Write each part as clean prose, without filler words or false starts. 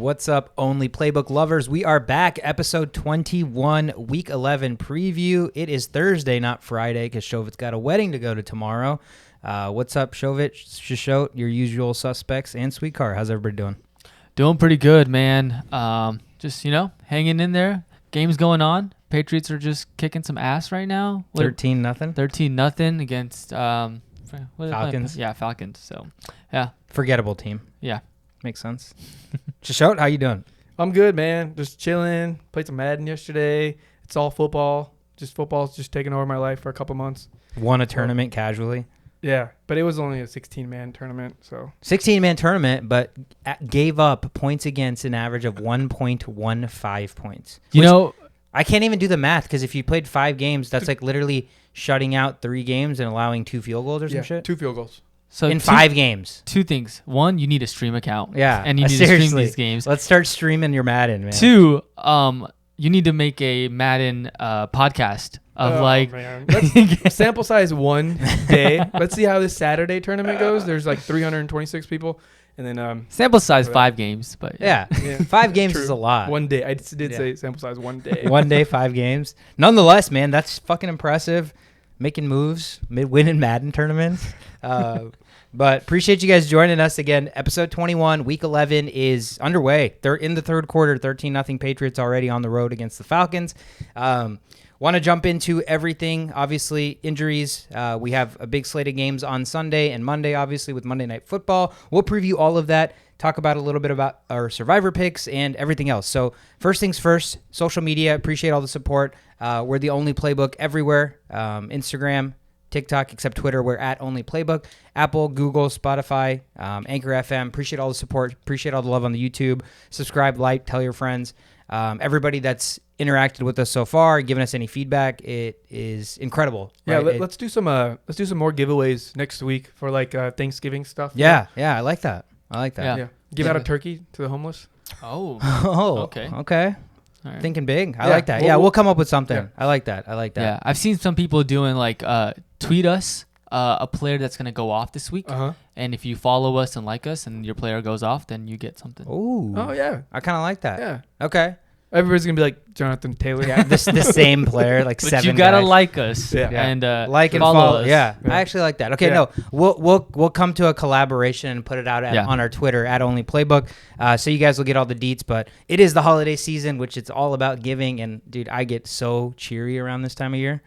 What's up, Only Playbook lovers? We are back, episode 21, week 11 preview. It is Thursday, not Friday, because Shovit's got a wedding to go to tomorrow. What's up, Shovit, Shishot, your usual suspects, and Sweet Car? How's everybody doing? Doing pretty good, man. Just, hanging in there. Game's going on. Patriots are just kicking some ass right now. 13-0? 13-0 against Falcons. Yeah, Falcons. So, yeah. Forgettable team. Yeah. Makes sense. Shishot, how you doing? I'm good, man. Just chilling. Played some Madden yesterday. It's all football. Football's just taking over my life for a couple months. Won a tournament casually. Yeah, but it was only a 16-man tournament. So 16-man tournament, but gave up points against an average of 1.15 points. I can't even do the math because if you played 5 games, that's like literally shutting out 3 games and allowing 2 field goals or some shit. 2 field goals. So in 5 games. 2 things. 1, you need a stream account. Yeah. And you need to stream these games. Let's start streaming your Madden, man. 2, you need to make a Madden podcast of man. Let's sample size one day. Let's see how this Saturday tournament goes. There's like 326 people. And then sample size 5 games, but yeah. 5 games is a lot. One day. I did say sample size one day. One day, 5 games. Nonetheless, man, that's fucking impressive. Making moves, winning Madden tournaments. But appreciate you guys joining us again. Episode 21, week 11 is underway. They're in the third quarter, 13-0 Patriots already on the road against the Falcons. Want to jump into everything. Obviously, injuries. We have a big slate of games on Sunday and Monday, obviously, with Monday Night Football. We'll preview all of that, talk about a little bit about our survivor picks and everything else. So first things first, social media. Appreciate all the support. We're the Only Playbook everywhere. Instagram, TikTok, except Twitter, we're at Only Playbook. Apple, Google, Spotify, Anchor FM. Appreciate all the support. Appreciate all the love on the YouTube. Subscribe, like, tell your friends. Everybody that's interacted with us so far, given us any feedback, it is incredible. Yeah, right? let's do some more giveaways next week for like Thanksgiving stuff. Yeah, I like that. Yeah. Give out a turkey to the homeless. Oh, okay. Right. Thinking big. I like that. We'll come up with something. Yeah. I like that. Yeah, I've seen some people doing like tweet us a player that's going to go off this week. And if you follow us and like us and your player goes off, then you get something. Ooh. Oh, yeah. I kind of like that. Yeah. Okay. Everybody's going to be like Jonathan Taylor. Yeah, the same player, like but 7 you got to guys. like us and like and follow us. Yeah, I actually like that. Okay, no, we'll come to a collaboration and put it out on our Twitter at Only Playbook, so you guys will get all the deets. But it is the holiday season, which it's all about giving. And dude, I get so cheery around this time of year.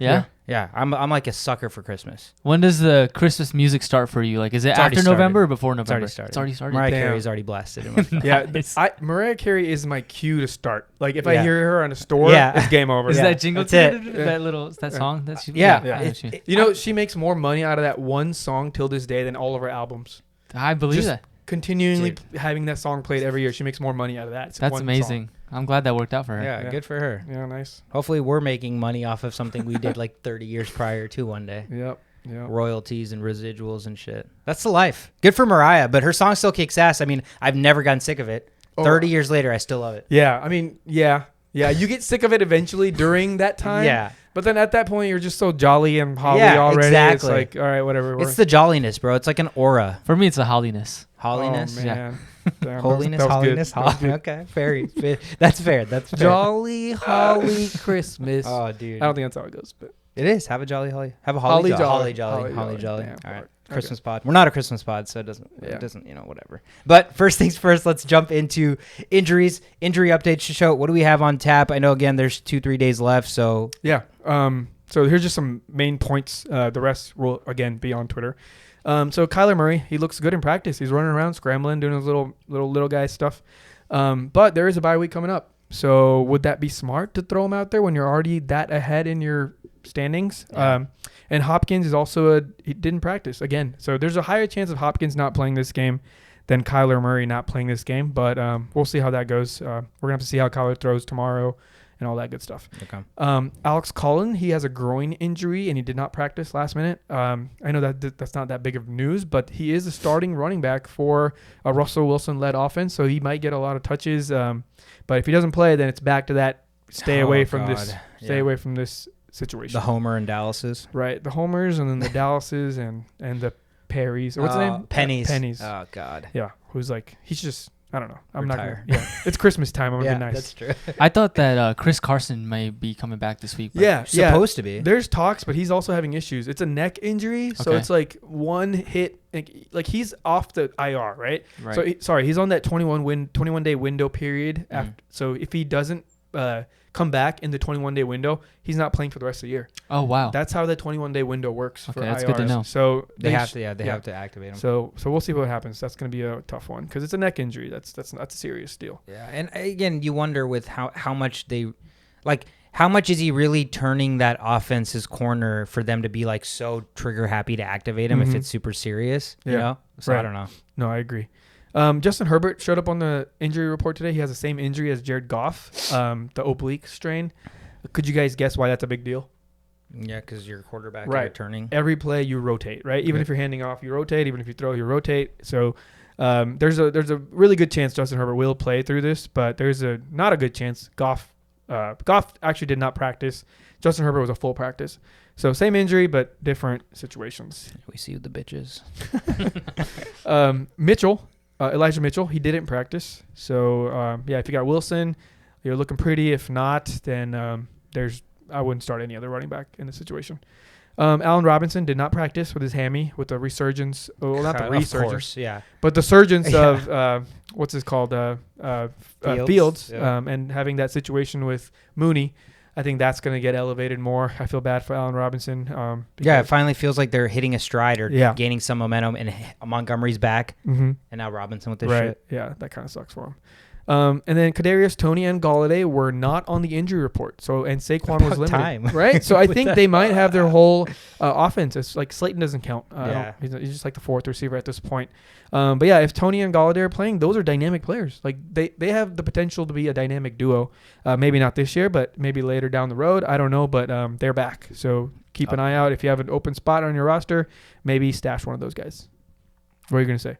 Yeah, I'm like a sucker for Christmas. When does the Christmas music start for you? Like, is it after November or before November? It's already started. Mariah Carey's already blasted. In my Mariah Carey is my cue to start. Like, if I hear her on a store, it's game over. Is that jingle? That song? She makes more money out of that one song till this day than all of her albums. I believe that. Continually having that song played every year, she makes more money out of that. That's amazing. I'm glad that worked out for her. Yeah, good for her. Yeah, nice. Hopefully we're making money off of something we did like 30 years prior to one day. Yep. Royalties and residuals and shit. That's the life. Good for Mariah, but her song still kicks ass. I mean, I've never gotten sick of it. 30 years later, I still love it. Yeah, I mean, yeah. You get sick of it eventually during that time. Yeah. But then at that point, you're just so jolly and holly already. Exactly. It's like, all right, whatever. It's the jolliness, bro. It's like an aura. For me, it's the holliness. Holliness? Oh, man. Yeah. Holiness, holliness. Okay, fair. That's fair. Jolly holly Christmas. Oh, dude. I don't think that's how it goes, but it is. Have a jolly holly. Have a holly jolly. Holly jolly. Damn, all right. Okay. Christmas pod. We're not a Christmas pod, so it doesn't, whatever. But first things first, let's jump into injuries. Injury updates to show. What do we have on tap? I know, again, there's 2-3 days left, so. Yeah. So here's just some main points. The rest will, again, be on Twitter. So Kyler Murray, he looks good in practice. He's running around, scrambling, doing his little guy stuff. But there is a bye week coming up. So would that be smart to throw him out there when you're already that ahead in your standings? Yeah. And Hopkins is also he didn't practice again. So there's a higher chance of Hopkins not playing this game than Kyler Murray not playing this game. But we'll see how that goes. We're going to have to see how Kyler throws tomorrow and all that good stuff. Okay. Alex Collin, he has a groin injury and he did not practice last minute. I know that's not that big of news, but he is a starting running back for a Russell Wilson-led offense, so he might get a lot of touches. But if he doesn't play, then it's back to that stay away from this situation. The Homer and Dallases. Right, the Homers and then the Dallases and the Perrys. Or what's his name? Pennies. Pennies. Oh, God. Yeah, who's like, he's just I don't know. I'm Retire. not gonna. Yeah, it's Christmas time. I'm gonna be nice. That's true. I thought that Chris Carson may be coming back this week. But Yeah, Supposed to be. There's talks, but he's also having issues. It's a neck injury, so Okay. it's like one hit. Like he's off the IR, right? Right. So he's on that 21 day window period. After, so if he doesn't come back in the 21 day window, he's not playing for the rest of the year. Oh wow. That's how the 21 day window works for Okay, that's IRs. good to know. So They have to activate him. So we'll see what happens. That's going to be a tough one because it's a neck injury. That's a serious deal. Yeah, and again, you wonder with how much they, like, how much is he really turning that offense's corner for them to be like so trigger happy to activate him if it's super serious? You know, so I don't know. No, I agree. Justin Herbert showed up on the injury report today. He has the same injury as Jared Goff, the oblique strain. Could you guys guess why that's a big deal? Yeah, because your quarterback Right. returning. Every play you rotate, right? Even if you're handing off, you rotate. Even if you throw, you rotate. So there's a really good chance Justin Herbert will play through this, but there's not a good chance Goff actually did not practice. Justin Herbert was a full practice. So same injury, but different situations. We see the bitches. Elijah Mitchell, he didn't practice. So, if you got Wilson, you're looking pretty. If not, then I wouldn't start any other running back in this situation. Allen Robinson did not practice with his hammy with the resurgence. Well, not the resurgence. Of course, yeah. But the surgence of, what's this called? Fields. Yeah. And having that situation with Mooney. I think that's going to get elevated more. I feel bad for Allen Robinson. It finally feels like they're hitting a stride or Yeah. gaining some momentum, and Montgomery's back, and now Robinson with this shit. Yeah, that kind of sucks for him. And then Kadarius Toney and Galladay were not on the injury report. And Saquon was limited, time. right? So I think they might have their whole offense. It's like Slayton doesn't count. He's just like the fourth receiver at this point. But yeah, if Toney and Galladay are playing, those are dynamic players. Like they have the potential to be a dynamic duo. Maybe not this year, but maybe later down the road. I don't know, but they're back. So keep an eye out. If you have an open spot on your roster, maybe stash one of those guys. What are you gonna say?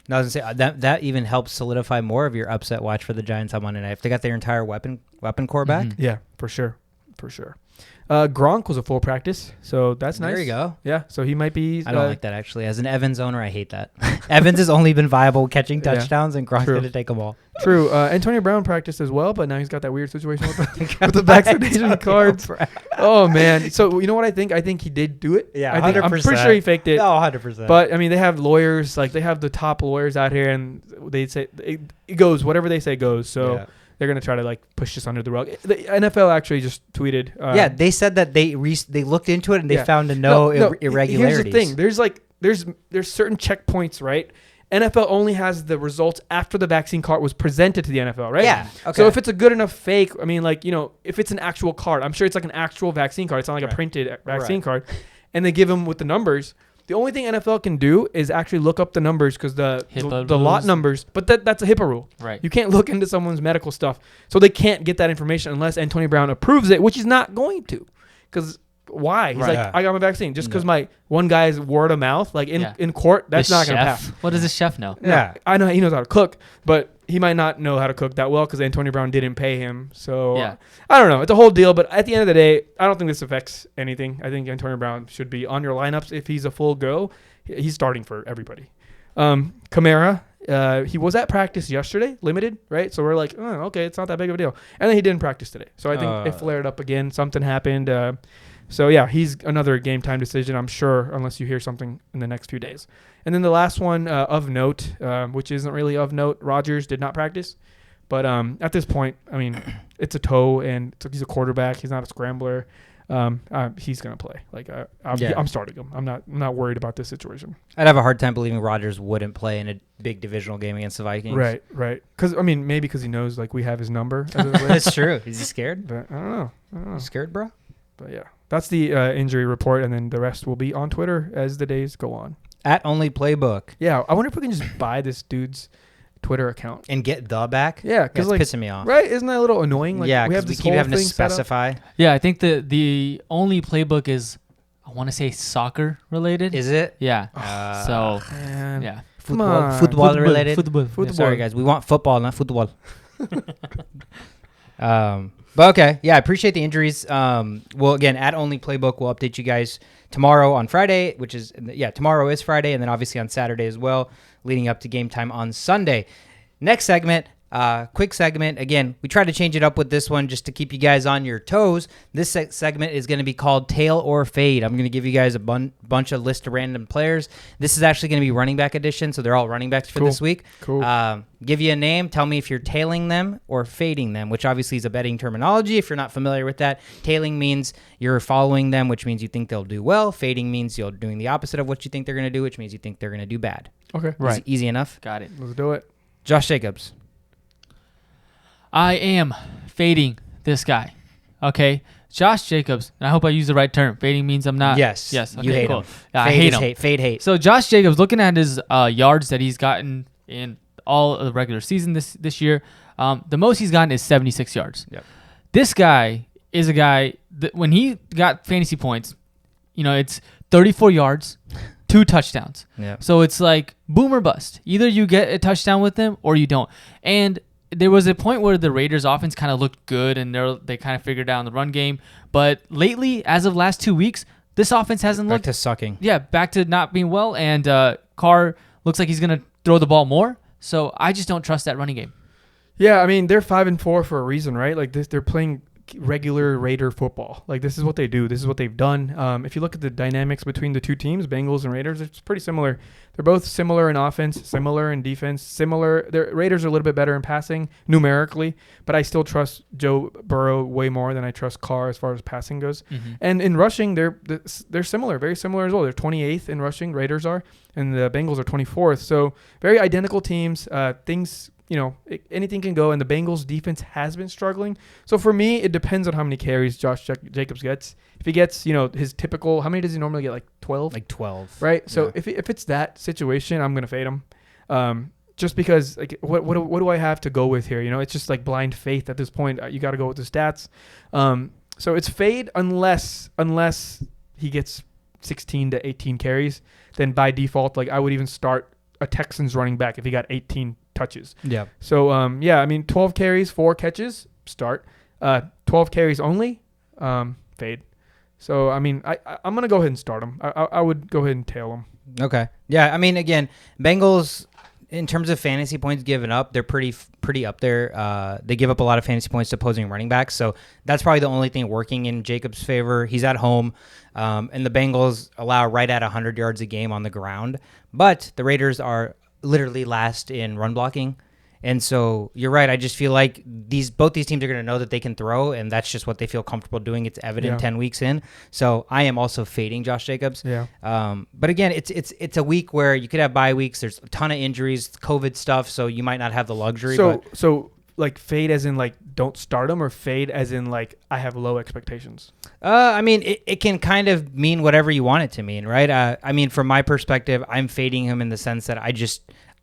No, I was gonna say that even helps solidify more of your upset watch for the Giants on Monday night. If they got their entire weapon core back, Yeah, for sure. Gronk was a full practice, so that's nice. There you go. Yeah, so he might be. I don't like that actually. As an Evans owner, I hate that. Evans has only been viable catching touchdowns, and Gronk's going to take them all. True. Antonio Brown practiced as well, but now he's got that weird situation with the vaccination cards. Oh man! So you know what I think? I think he did do it. Yeah, I'm pretty sure he faked it. No, 100%. But I mean, they have lawyers, like they have the top lawyers out here, and they say it goes whatever they say goes. So. Yeah. They're going to try to like push this under the rug. The NFL actually just tweeted. They said that they looked into it and they found no irregularities. Here's the thing. There's certain checkpoints, right? NFL only has the results after the vaccine card was presented to the NFL, right? Yeah. Okay. So if it's a good enough fake, I mean, like, if it's an actual card, I'm sure it's like an actual vaccine card. It's not like a printed vaccine card. And they give them with the numbers. The only thing NFL can do is actually look up the numbers because the lot numbers, but that's a HIPAA rule. Right. You can't look into someone's medical stuff. So they can't get that information unless Antonio Brown approves it, which he's not going to. Because why? He's like, I got my vaccine. Just because my one guy's word of mouth, like in court, that's not going to pass. What does the chef know? Yeah. I know he knows how to cook, but he might not know how to cook that well because Antonio Brown didn't pay him. So I don't know. It's a whole deal. But at the end of the day, I don't think this affects anything. I think Antonio Brown should be on your lineups if he's a full go. He's starting for everybody. Kamara, he was at practice yesterday, limited, right? So we're like, oh, okay, it's not that big of a deal. And then he didn't practice today. So I think it flared up again. Something happened. So yeah, he's another game time decision, I'm sure, unless you hear something in the next few days. And then the last one of note, which isn't really of note, Rodgers did not practice. But at this point, I mean, it's a toe, and he's a quarterback. He's not a scrambler. He's gonna play. Like I'm starting him. I'm not worried about this situation. I'd have a hard time believing Rodgers wouldn't play in a big divisional game against the Vikings. Right. Because I mean, maybe because he knows like we have his number. That's true. Is he scared? But I don't know. You scared, bro? But yeah, that's the injury report, and then the rest will be on Twitter as the days go on. At Only Playbook. Yeah, I wonder if we can just buy this dude's Twitter account and get the back. Yeah, because like pissing me off. Right? Isn't that a little annoying? Like, yeah, we have because this we keep whole having to thing specify. Yeah, I think the only playbook is, I want to say, soccer related. Is it? Yeah. Man. Yeah. Football related. Football. Sorry, guys. We want football, not football. But okay, yeah, I appreciate the injuries. Well, again, at Only Playbook, we'll update you guys tomorrow on Friday, which is tomorrow is Friday, and then obviously on Saturday as well, leading up to game time on Sunday. next segment. Quick segment. Again, we try to change it up with this one just to keep you guys on your toes. This segment is going to be called Tail or Fade. I'm going to give you guys a bunch of list of random players. This is actually going to be running back edition, so they're all running backs for this week. Cool. Give you a name. Tell me if you're tailing them or fading them, which obviously is a betting terminology. If you're not familiar with that, tailing means you're following them, which means you think they'll do well. Fading means you're doing the opposite of what you think they're going to do, which means you think they're going to do bad. Okay. Right. Easy enough. Got it. Let's do it. Josh Jacobs. I am fading this guy. Okay. Josh Jacobs, and I hope I use the right term. Fading means I'm not. Yes. Yes. Okay, you hate cool. him. Yeah, I hate him. Fade hate. So Josh Jacobs, looking at his yards that he's gotten in all of the regular season this year, the most he's gotten is 76 yards. Yep. This guy is a guy that when he got fantasy points, it's 34 yards, 2 touchdowns. Yeah. So it's like boom or bust. Either you get a touchdown with him or you don't. And there was a point where the Raiders offense kind of looked good and they kind of figured out the run game. But lately, as of last 2 weeks, this offense hasn't looked back to sucking. Yeah, back to not being well. And Carr looks like he's going to throw the ball more. So I just don't trust that running game. Yeah, I mean, they're 5-4 for a reason, right? Like they're playing regular Raider football. Like this is what they do. This is what they've done. If you look at the dynamics between the two teams, Bengals and Raiders, it's pretty similar. They're both similar in offense, similar in defense, similar. The Raiders are a little bit better in passing numerically, but I still trust Joe Burrow way more than I trust Carr as far as passing goes. Mm-hmm. And in rushing, they're similar, very similar as well. They're 28th in rushing, Raiders are, and the Bengals are 24th. So very identical teams. Things. Anything can go, and the Bengals defense has been struggling. So for me, it depends on how many carries Josh Jacobs gets. If he gets, his typical, how many does he normally get? Like 12? Like 12. Right? So if it's that situation, I'm going to fade him. Just because, like, what do I have to go with here? It's just like blind faith at this point. You got to go with the stats. So it's fade unless he gets 16 to 18 carries. Then by default, like, I would even start a Texans running back if he got 18 touches. Yeah. So, 12 carries, 4 catches, start. 12 carries only, fade. So, I'm going to go ahead and start him. I would go ahead and tail him. Okay. Yeah, again, Bengals, in terms of fantasy points given up, they're pretty up there. They give up a lot of fantasy points to opposing running backs, so that's probably the only thing working in Jacobs' favor. He's at home, and the Bengals allow right at 100 yards a game on the ground, but the Raiders are literally last in run blocking. And so you're right. I just feel like both these teams are going to know that they can throw, and that's just what they feel comfortable doing. It's evident 10 weeks in. So I am also fading Josh Jacobs. Yeah. But again, it's a week where you could have bye weeks. There's a ton of injuries, COVID stuff, so you might not have the luxury. So like fade as in like don't start him, or fade as in like I have low expectations? It can kind of mean whatever you want it to mean, right? From my perspective, I'm fading him in the sense that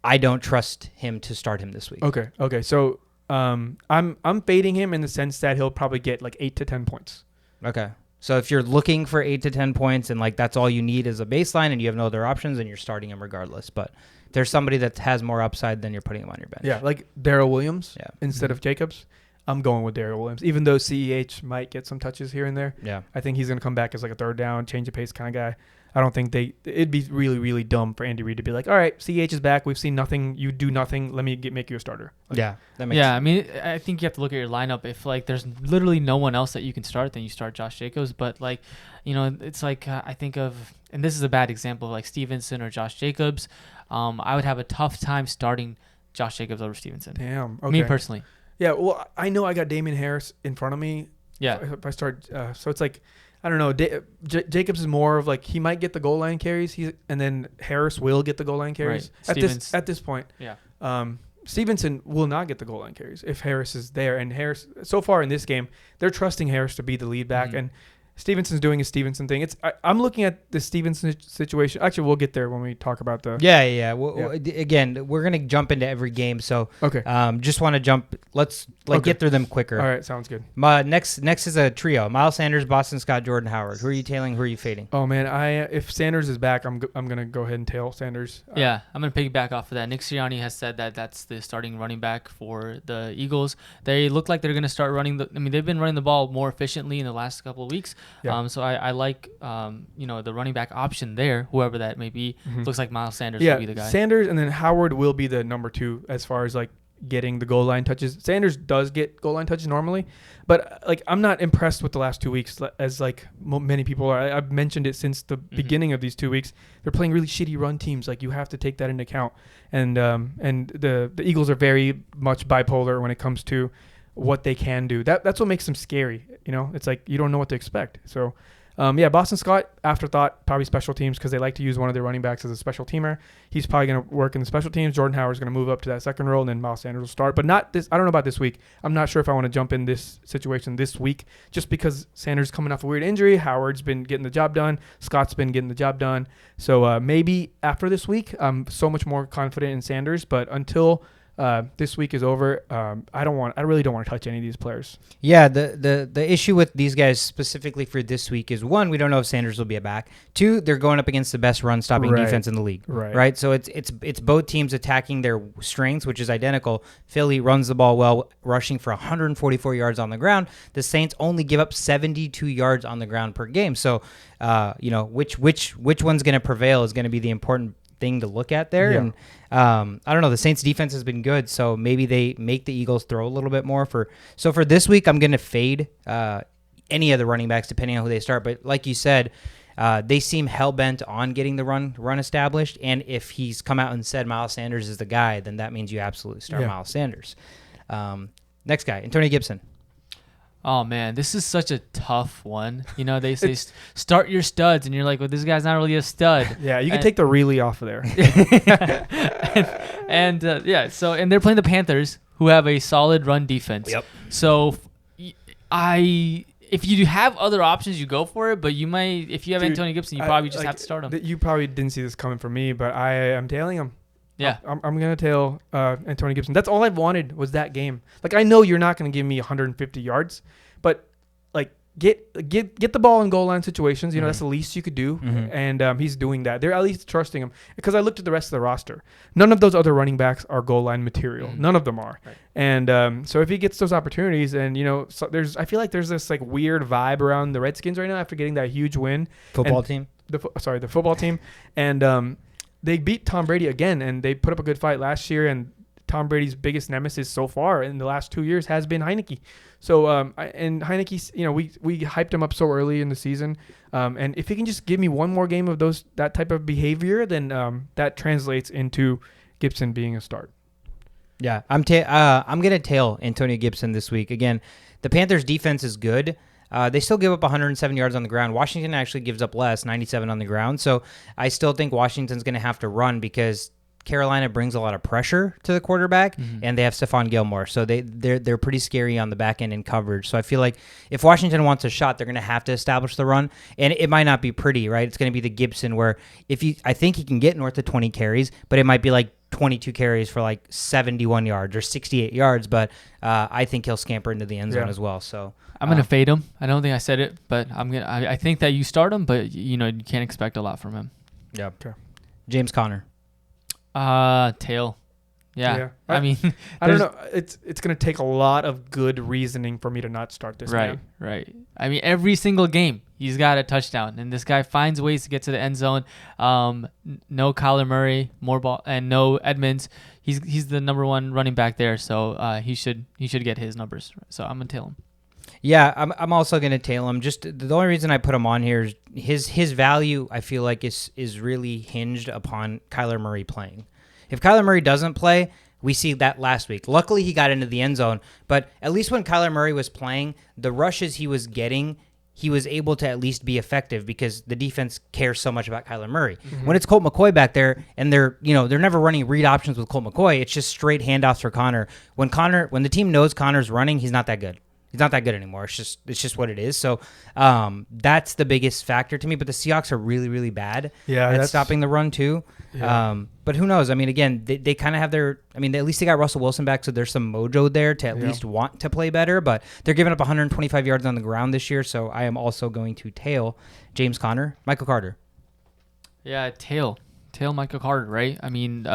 I don't trust him to start him this week. Okay. So I'm fading him in the sense that he'll probably get like 8 to 10 points. Okay. So if you're looking for 8 to 10 points and like that's all you need as a baseline and you have no other options, then you're starting him regardless. But if there's somebody that has more upside, then you're putting him on your bench. Yeah, like Darrell Williams instead of Jacobs. I'm going with Darrell Williams, even though CEH might get some touches here and there. Yeah. I think he's going to come back as like a third down, change of pace kind of guy. I don't think it'd be really, really dumb for Andy Reid to be like, all right, CEH is back. We've seen nothing. You do nothing. Let me make you a starter. Like, that makes sense. I think you have to look at your lineup. If like there's literally no one else that you can start, then you start Josh Jacobs. But like, it's like I think of, and this is a bad example of like Stevenson or Josh Jacobs. I would have a tough time starting Josh Jacobs over Stevenson. Damn. Okay. Me personally. Yeah. Well, I know I got Damian Harris in front of me. Yeah. If I start, so it's like, I don't know. Jacobs is more of like he might get the goal line carries, and then Harris will get the goal line carries at this point. Yeah. Stevenson will not get the goal line carries if Harris is there, and Harris so far in this game they're trusting Harris to be the lead back, and Stevenson's doing his Stevenson thing. I'm looking at the Stevenson situation. Actually, we'll get there when we talk about the. Yeah. Again, we're gonna jump into every game, so okay. Just want to jump. Let's get through them quicker. All right, sounds good. Next is a trio: Miles Sanders, Boston Scott, Jordan Howard. Who are you tailing? Who are you fading? Oh man, if Sanders is back, I'm gonna go ahead and tail Sanders. Yeah, I'm gonna piggyback off of that. Nick Sirianni has said that that's the starting running back for the Eagles. They look like they're gonna start running they've been running the ball more efficiently in the last couple of weeks. Yeah. So I like the running back option there, whoever that may be. Looks like Miles Sanders will be the guy. Sanders, and then Howard will be the number 2 as far as like getting the goal line touches. Sanders does get goal line touches normally, but like I'm not impressed with the last 2 weeks as like many people are. I've mentioned it since the beginning of these 2 weeks. They're playing really shitty run teams. Like you have to take that into account. And the Eagles are very much bipolar when it comes to what they can do. That's what makes them scary. You know, it's like you don't know what to expect. So. Boston Scott, afterthought, probably special teams because they like to use one of their running backs as a special teamer. He's probably going to work in the special teams. Jordan Howard's going to move up to that second role, and then Miles Sanders will start. But not this. I don't know about this week. I'm not sure if I want to jump in this situation this week just because Sanders is coming off a weird injury. Howard's been getting the job done. Scott's been getting the job done. So maybe after this week, I'm so much more confident in Sanders. But until this week is over, I really don't want to touch any of these players. Yeah, the issue with these guys specifically for this week is, one, we don't know if Sanders will be back. Two, they're going up against the best run-stopping defense in the league. Right. So it's both teams attacking their strengths, which is identical. Philly runs the ball well, rushing for 144 yards on the ground. The Saints only give up 72 yards on the ground per game. So, which one's going to prevail is going to be the important thing to look at there. And I don't know, the Saints defense has been good, so maybe they make the Eagles throw a little bit more. For this week, I'm going to fade any of the running backs depending on who they start. But like you said, they seem hell-bent on getting the run established, and if he's come out and said Miles Sanders is the guy, then that means you absolutely start Miles Sanders. Next guy, Antonio Gibson. Oh, man, this is such a tough one. You know, they say start your studs, and you're like, well, this guy's not really a stud. Yeah, you can take the really off of there. and they're playing the Panthers, who have a solid run defense. Yep. So if you have other options, you go for it, but you might, if you have Antonio Gibson, you probably just have to start him. You probably didn't see this coming from me, but I am tailing him. Yeah, I'm going to tail Antonio Gibson. That's all I wanted was that game. Like, I know you're not going to give me 150 yards, but like get the ball in goal line situations. You know, that's the least you could do, and he's doing that. They're at least trusting him because I looked at the rest of the roster. None of those other running backs are goal line material. None of them are. Right. And so if he gets those opportunities, and I feel like there's this like weird vibe around the Redskins right now after getting that huge win. The football team, and they beat Tom Brady again, and they put up a good fight last year. And Tom Brady's biggest nemesis so far in the last 2 years has been Heineke. So, and Heineke's, we hyped him up so early in the season. And if he can just give me one more game of that type of behavior, then that translates into Gibson being a start. Yeah, I'm going to tail Antonio Gibson this week. Again, the Panthers defense is good. They still give up 107 yards on the ground. Washington actually gives up less, 97 on the ground. So I still think Washington's going to have to run because Carolina brings a lot of pressure to the quarterback, and they have Stephon Gilmore. So they're pretty scary on the back end in coverage. So I feel like if Washington wants a shot, they're going to have to establish the run. And it might not be pretty, right? It's going to be the Gibson where I think he can get north of 20 carries, but it might be like 22 carries for like 71 yards or 68 yards. But I think he'll scamper into the end zone as well. So I'm going to fade him. I don't think I said it, but I think that you start him, but you can't expect a lot from him. Yeah. Sure. James Conner. Tail. Yeah. I mean, I don't know. It's going to take a lot of good reasoning for me to not start this man. Right. I mean, every single game he's got a touchdown, and this guy finds ways to get to the end zone. No Kyler Murray, more ball, and no Edmonds. He's the number one running back there, so he should get his numbers. So I'm gonna tail him. Yeah, I'm also gonna tail him. Just the only reason I put him on here is his value. I feel like is really hinged upon Kyler Murray playing. If Kyler Murray doesn't play, we see that last week. Luckily, he got into the end zone, but at least when Kyler Murray was playing, the rushes he was getting, he was able to at least be effective because the defense cares so much about Kyler Murray. When it's Colt McCoy back there, and they're never running read options with Colt McCoy, it's just straight handoffs for Connor. When the team knows Connor's running, he's not that good. He's not that good anymore. It's just what it is. So that's the biggest factor to me. But the Seahawks are really, really bad at stopping the run too. Yeah. But who knows? I mean, again, they kind of have at least they got Russell Wilson back, so there's some mojo there to at least want to play better. But they're giving up 125 yards on the ground this year, so I am also going to tail James Conner. Michael Carter. Yeah, tail Michael Carter, right? I mean,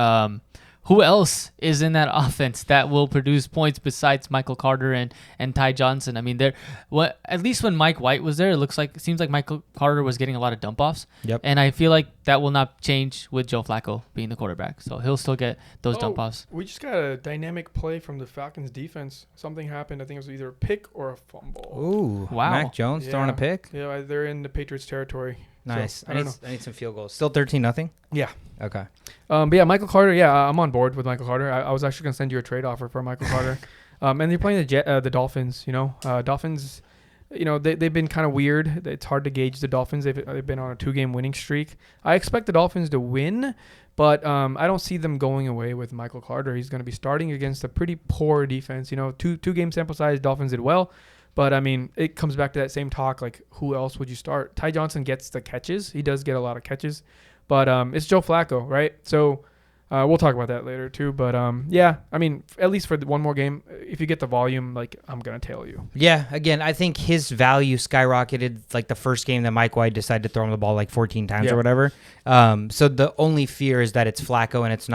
who else is in that offense that will produce points besides Michael Carter and Ty Johnson? I mean, at least when Mike White was there, it seems like Michael Carter was getting a lot of dump offs. Yep. And I feel like that will not change with Joe Flacco being the quarterback. So he'll still get those dump offs. We just got a dynamic play from the Falcons defense. Something happened. I think it was either a pick or a fumble. Ooh, wow. Mac Jones throwing a pick. Yeah, they're in the Patriots territory. Nice. So, I need some field goals. Still 13-0. Yeah. Okay. But yeah, Michael Carter. Yeah, I'm on board with Michael Carter. I was actually gonna send you a trade offer for Michael Carter. And they're playing the Dolphins. Dolphins. They've been kind of weird. It's hard to gauge the Dolphins. They've been on a 2-game winning streak. I expect the Dolphins to win, but I don't see them going away with Michael Carter. He's going to be starting against a pretty poor defense. Two-game sample size. Dolphins did well. But, I mean, it comes back to that same talk, like, who else would you start? Ty Johnson gets the catches. He does get a lot of catches. But it's Joe Flacco, right? So we'll talk about that later, too. But, yeah, I mean, at least for one more game, if you get the volume, like, I'm going to tail you. Yeah, again, I think his value skyrocketed, like, the first game that Mike White decided to throw him the ball, like, 14 times or whatever. So the only fear is that it's Flacco and it's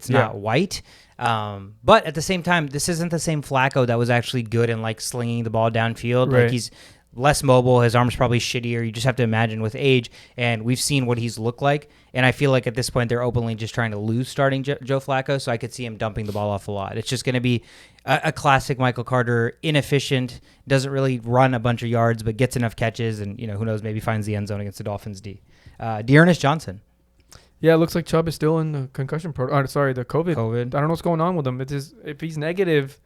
not White. But at the same time, this isn't the same Flacco that was actually good in like slinging the ball downfield. Right. Like he's less mobile. His arm's probably shittier. You just have to imagine with age, and we've seen what he's looked like. And I feel like at this point, they're openly just trying to lose starting Joe Flacco. So I could see him dumping the ball off a lot. It's just going to be a classic Michael Carter, inefficient, doesn't really run a bunch of yards, but gets enough catches. And, who knows, maybe finds the end zone against the Dolphins D. Dearness Johnson. Yeah, it looks like Chubb is still in the concussion protocol. The COVID. I don't know what's going on with him. If he's negative,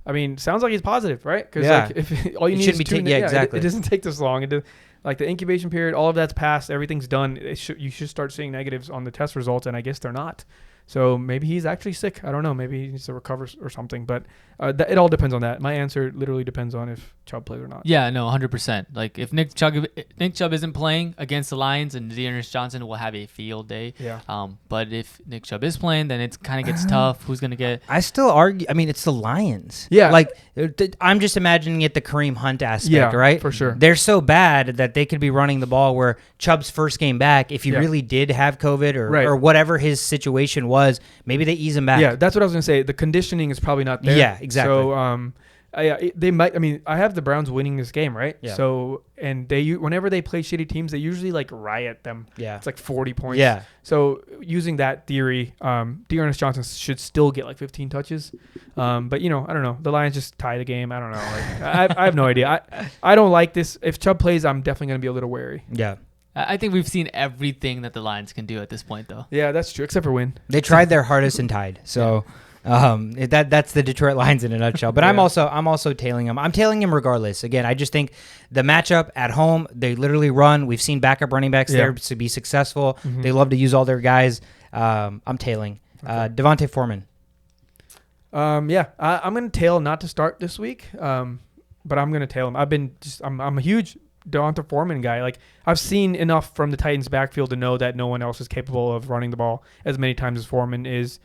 I mean, sounds like he's positive, right? Because if all you need is exactly. It doesn't take this long. Like the incubation period, all of that's passed. Everything's done. You should start seeing negatives on the test results, and I guess they're not. So maybe he's actually sick. I don't know. Maybe he needs to recover or something. But it all depends on that. My answer literally depends on if Chubb plays or not. Yeah, no, 100%. Like if Nick Chubb isn't playing against the Lions, and Dearness Johnson will have a field day. Yeah. But if Nick Chubb is playing, then it kind of gets tough. Who's gonna get? I still argue. I mean, it's the Lions. Yeah. Like I'm just imagining it the Kareem Hunt aspect, right? For sure. They're so bad that they could be running the ball where Chubb's first game back, if he really did have COVID or whatever his situation was, maybe they ease him back. Yeah, that's what I was going to say. The conditioning is probably not there. Yeah, exactly. So, they might. I mean, I have the Browns winning this game, right? Yeah. So, and whenever they play shitty teams, they usually like riot them. Yeah. It's like 40 points. Yeah. So, using that theory, Dearness Johnson should still get like 15 touches. But I don't know. The Lions just tie the game. I don't know. Like, I have no idea. I don't like this. If Chubb plays, I'm definitely going to be a little wary. Yeah. I think we've seen everything that the Lions can do at this point, though. Yeah, that's true, except for win. They tried their hardest and tied. So that's the Detroit Lions in a nutshell. But I'm also tailing them. I'm tailing them regardless. Again, I just think the matchup at home, they literally run. We've seen backup running backs there to be successful. Mm-hmm. They love to use all their guys. I'm tailing. Devontae Foreman. I'm going to tail not to start this week, but I'm going to tail him. I'm a huge Devonta Foreman guy. Like I've seen enough from the Titans backfield to know that no one else is capable of running the ball as many times as Foreman is.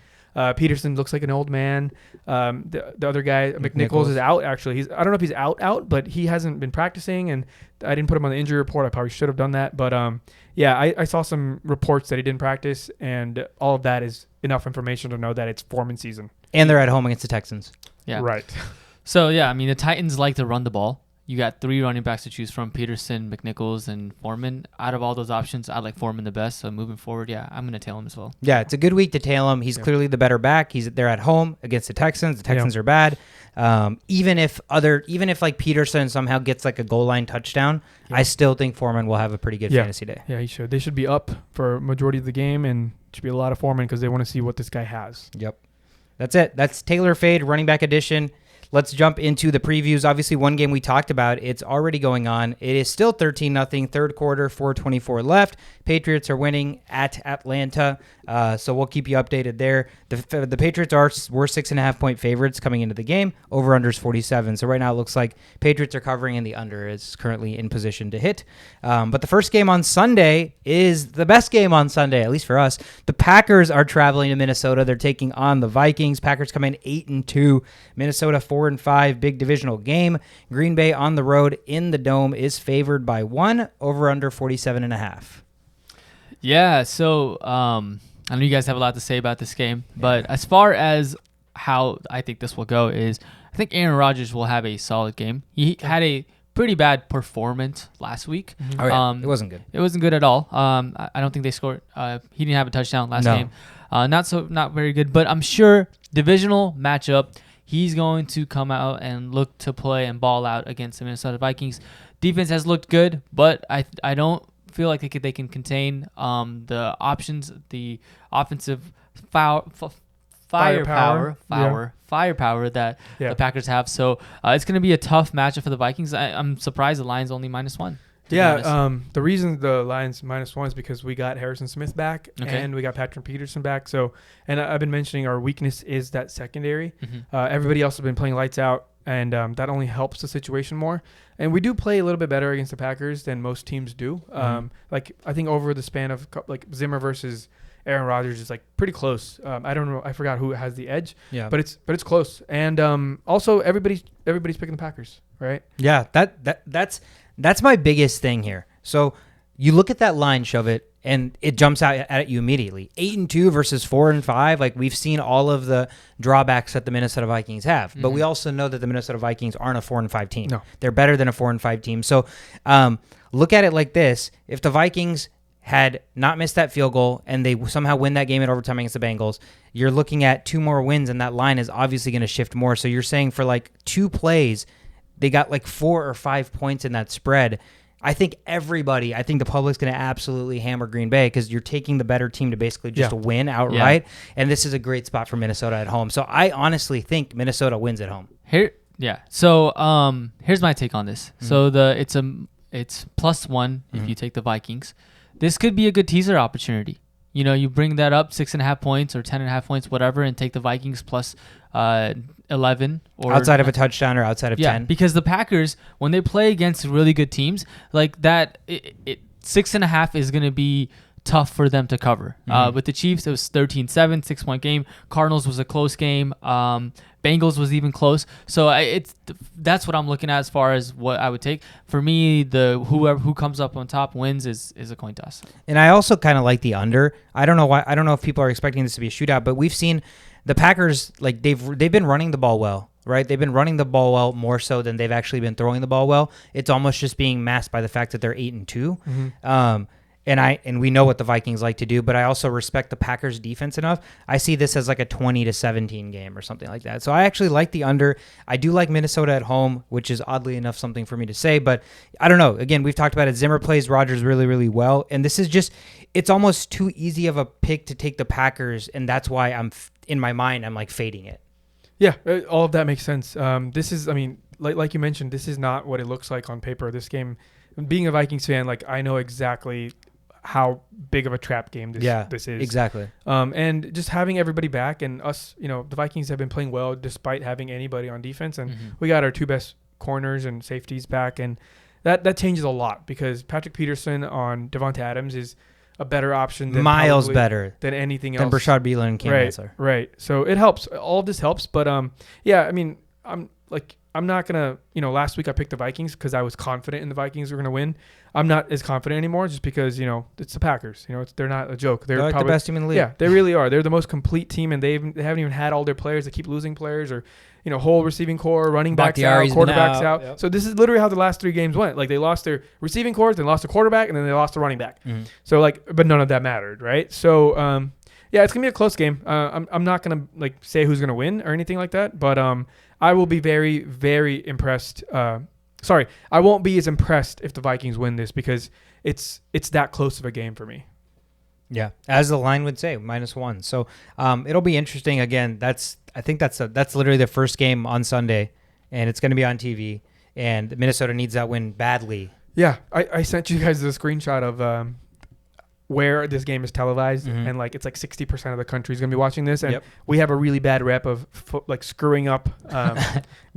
Peterson looks like an old man. The other guy, McNichols, is out actually. I don't know if he's out, but he hasn't been practicing, and I didn't put him on the injury report. I probably should have done that. But I saw some reports that he didn't practice, and all of that is enough information to know that it's Foreman season. And they're at home against the Texans. Yeah. Right. So, I mean, the Titans like to run the ball. You got 3 running backs to choose from, Peterson, McNichols, and Foreman. Out of all those options, I like Foreman the best. So moving forward, I'm going to tail him as well. Yeah, it's a good week to tail him. He's clearly the better back. They're at home against the Texans. The Texans are bad. Even if like Peterson somehow gets like a goal line touchdown, I still think Foreman will have a pretty good fantasy day. Yeah, he should. They should be up for a majority of the game, and it should be a lot of Foreman because they want to see what this guy has. Yep. That's it. That's Taylor Fade running back edition. Let's jump into the previews. Obviously, one game we talked about, it's already going on. It is still 13-0, third quarter, 4:24 left. Patriots are winning at Atlanta, so we'll keep you updated there. The Patriots were 6.5-point favorites coming into the game. Over-under is 47, so right now it looks like Patriots are covering, and the under is currently in position to hit. But the first game on Sunday is the best game on Sunday, at least for us. The Packers are traveling to Minnesota. They're taking on the Vikings. Packers come in 8-2. Minnesota 4-5, big divisional game. Green Bay on the road in the Dome is favored by 1, over under 47.5. Yeah, so I know you guys have a lot to say about this game, but as far as how I think this will go is I think Aaron Rodgers will have a solid game. He had a pretty bad performance last week. Oh, yeah. It wasn't good. It wasn't good at all. I don't think they scored. He didn't have a touchdown last game. Not very good. But I'm sure divisional matchup, he's going to come out and look to play and ball out against the Minnesota Vikings. Defense has looked good, but I don't feel like they can contain the options, the offensive firepower that the Packers have. So it's going to be a tough matchup for the Vikings. I'm surprised the Lions only -1. The reason the Lions -1 is because we got Harrison Smith back and we got Patrick Peterson back. So, and I've been mentioning our weakness is that secondary. Everybody else has been playing lights out, and that only helps the situation more. And we do play a little bit better against the Packers than most teams do. Like I think over the span of like Zimmer versus Aaron Rodgers is like pretty close. I don't know. I forgot who has the edge. Yeah. But it's close. And also everybody's picking the Packers, right? Yeah. That's my biggest thing here. So you look at that line, shove it, and it jumps out at you immediately. 8-2 versus 4-5. Like we've seen all of the drawbacks that the Minnesota Vikings have, but we also know that the Minnesota Vikings aren't a 4-5 team. No. They're better than a 4-5 team. So look at it like this: if the Vikings had not missed that field goal and they somehow win that game in overtime against the Bengals, you're looking at 2 more wins, and that line is obviously going to shift more. So you're saying for like 2 plays, they got like 4 or 5 points in that spread. I think the public's going to absolutely hammer Green Bay because you're taking the better team to basically just win outright. Yeah. And this is a great spot for Minnesota at home. So I honestly think Minnesota wins at home. So here's my take on this. So it's +1 if you take the Vikings. This could be a good teaser opportunity. You know, you bring that up 6.5 points or 10.5 points, whatever, and take the Vikings plus 11 or outside of a touchdown or outside of 10. Because the Packers, when they play against really good teams like that, 6.5 is going to be tough for them to cover. With the Chiefs, it was 13-7, 6-point game. Cardinals was a close game. Bengals was even close. So that's what I'm looking at as far as what I would take. For me, who comes up on top wins is a coin toss. And I also kind of like the under. I don't know why. I don't know if people are expecting this to be a shootout, but we've seen the Packers, like they've been running the ball well, right? They've been running the ball well more so than they've actually been throwing the ball well. It's almost just being masked by the fact that they're 8-2. And we know what the Vikings like to do, but I also respect the Packers defense enough. I see this as like a 20-17 game or something like that. So I actually like the under. I do like Minnesota at home, which is oddly enough something for me to say, but I don't know. Again, we've talked about it. Zimmer plays Rodgers really, really well. And this is just, it's almost too easy of a pick to take the Packers. And that's why in my mind, I'm like fading it. Yeah, all of that makes sense. This is, I mean, like you mentioned, this is not what it looks like on paper. This game, being a Vikings fan, like I know exactly how big of a trap game this is. Exactly. And just having everybody back and us, you know, the Vikings have been playing well despite having anybody on defense. And we got our 2 best corners and safeties back. And that changes a lot because Patrick Peterson on Devonta Adams is a better option than miles better than anything else. Than Brashad Bieler and Cam Hansler. Right. So it helps. All of this helps. But yeah, I mean, I'm not going to, you know, last week I picked the Vikings because I was confident in the Vikings were going to win. I'm not as confident anymore just because, you know, it's the Packers. You know, they're not a joke. They're like the best team in the league. Yeah, they really are. They're the most complete team, and they haven't even had all their players. They keep losing players or, you know, whole receiving core, running backs out, quarterbacks out. Yep. So this is literally how the last 3 games went. Like they lost their receiving core, then lost a quarterback, and then they lost a running back. So like, but none of that mattered, right? So yeah, it's gonna be a close game. I'm not gonna like say who's gonna win or anything like that, but I will be very, very impressed. Sorry, I won't be as impressed if the Vikings win this because it's that close of a game for me. Yeah, as the line would say, -1. So it'll be interesting. Again, I think that's literally the first game on Sunday, and it's going to be on TV. And Minnesota needs that win badly. Yeah, I sent you guys the screenshot of where this game is televised, and like it's like 60% of the country is going to be watching this, and we have a really bad rep of like screwing up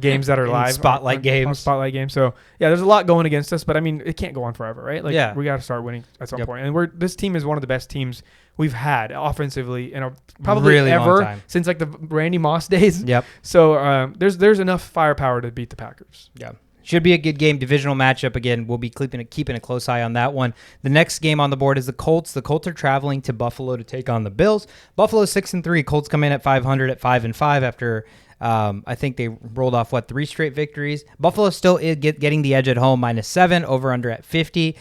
games that are live spotlight games. Spotlight games. So yeah, there's a lot going against us, but I mean it can't go on forever, right? Like we got to start winning at some point, and this team is one of the best teams we've had offensively in probably really ever since like the Randy Moss days. Yep. So there's enough firepower to beat the Packers. Yeah. Should be a good game. Divisional matchup again. We'll be keeping a close eye on that one. The next game on the board is the Colts. The Colts are traveling to Buffalo to take on the Bills. Buffalo 6-3. Colts come in at 500 at 5-5 after I think they rolled off 3 straight victories. Buffalo still is getting the edge at home, -7, over under at 50.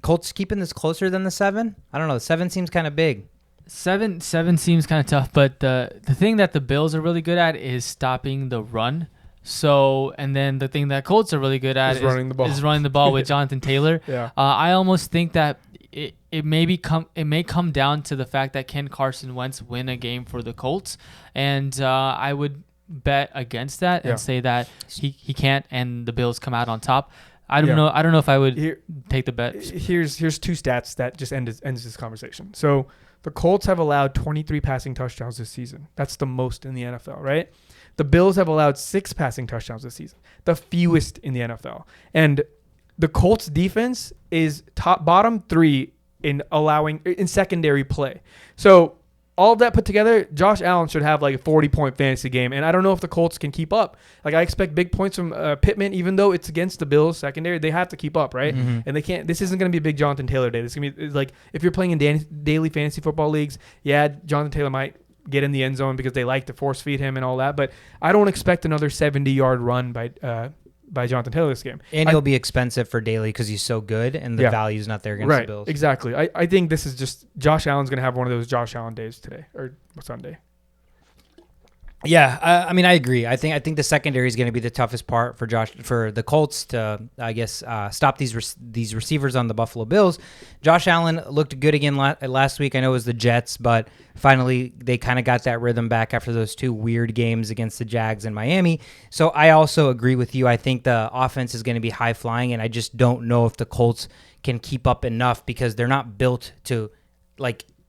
Colts keeping this closer than the 7. I don't know. The 7 seems kind of big. 7 seems kind of tough, but the thing that the Bills are really good at is stopping the run. So, and then the thing that Colts are really good at is running the ball with Jonathan Taylor. Yeah. I almost think that it may come down to the fact that can Carson Wentz win a game for the Colts, and I would bet against that and say that he can't, and the Bills come out on top. I don't know if I would take the bet. Here's 2 stats that just ends this conversation. So the Colts have allowed 23 passing touchdowns this season. That's the most in the NFL, right? The Bills have allowed 6 passing touchdowns this season, the fewest in the NFL. And the Colts defense is bottom 3 in secondary play. So all of that put together, Josh Allen should have like a 40-point fantasy game. And I don't know if the Colts can keep up. Like I expect big points from Pittman, even though it's against the Bills secondary, they have to keep up, right? Mm-hmm. And they can't. This isn't going to be a big Jonathan Taylor day. This is going to be like if you're playing in daily fantasy football leagues, Jonathan Taylor might get in the end zone because they like to force feed him and all that. But I don't expect another 70-yard run by Jonathan Taylor this game. And he'll be expensive for daily because he's so good and the value's not there against the Bills. Exactly. I think this is just Josh Allen's going to have one of those Josh Allen days today or Sunday. Yeah, I mean, I agree. I think the secondary is going to be the toughest part for the Colts to, I guess, stop these receivers on the Buffalo Bills. Josh Allen looked good again last week. I know it was the Jets, but finally they kind of got that rhythm back after those 2 weird games against the Jags and Miami. So I also agree with you. I think the offense is going to be high flying, and I just don't know if the Colts can keep up enough because they're not built to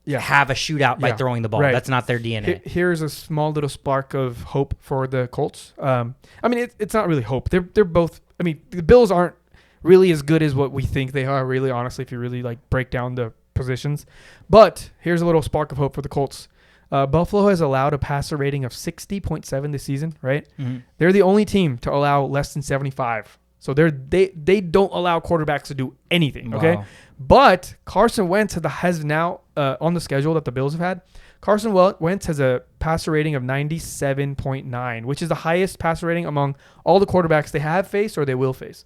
have a shootout by throwing the ball. Right. That's not their DNA. Here's a small little spark of hope for the Colts. I mean, it's not really hope. They're both. I mean, the Bills aren't really as good as what we think they are. Really, honestly, if you really break down the positions. But here's a little spark of hope for the Colts. Buffalo has allowed a passer rating of 60.7 this season. Right? Mm-hmm. They're the only team to allow less than 75. So they don't allow quarterbacks to do anything. Okay. Wow. But Carson Wentz has now on the schedule that the Bills have had. Carson Wentz has a passer rating of 97.9, which is the highest passer rating among all the quarterbacks they have faced or they will face.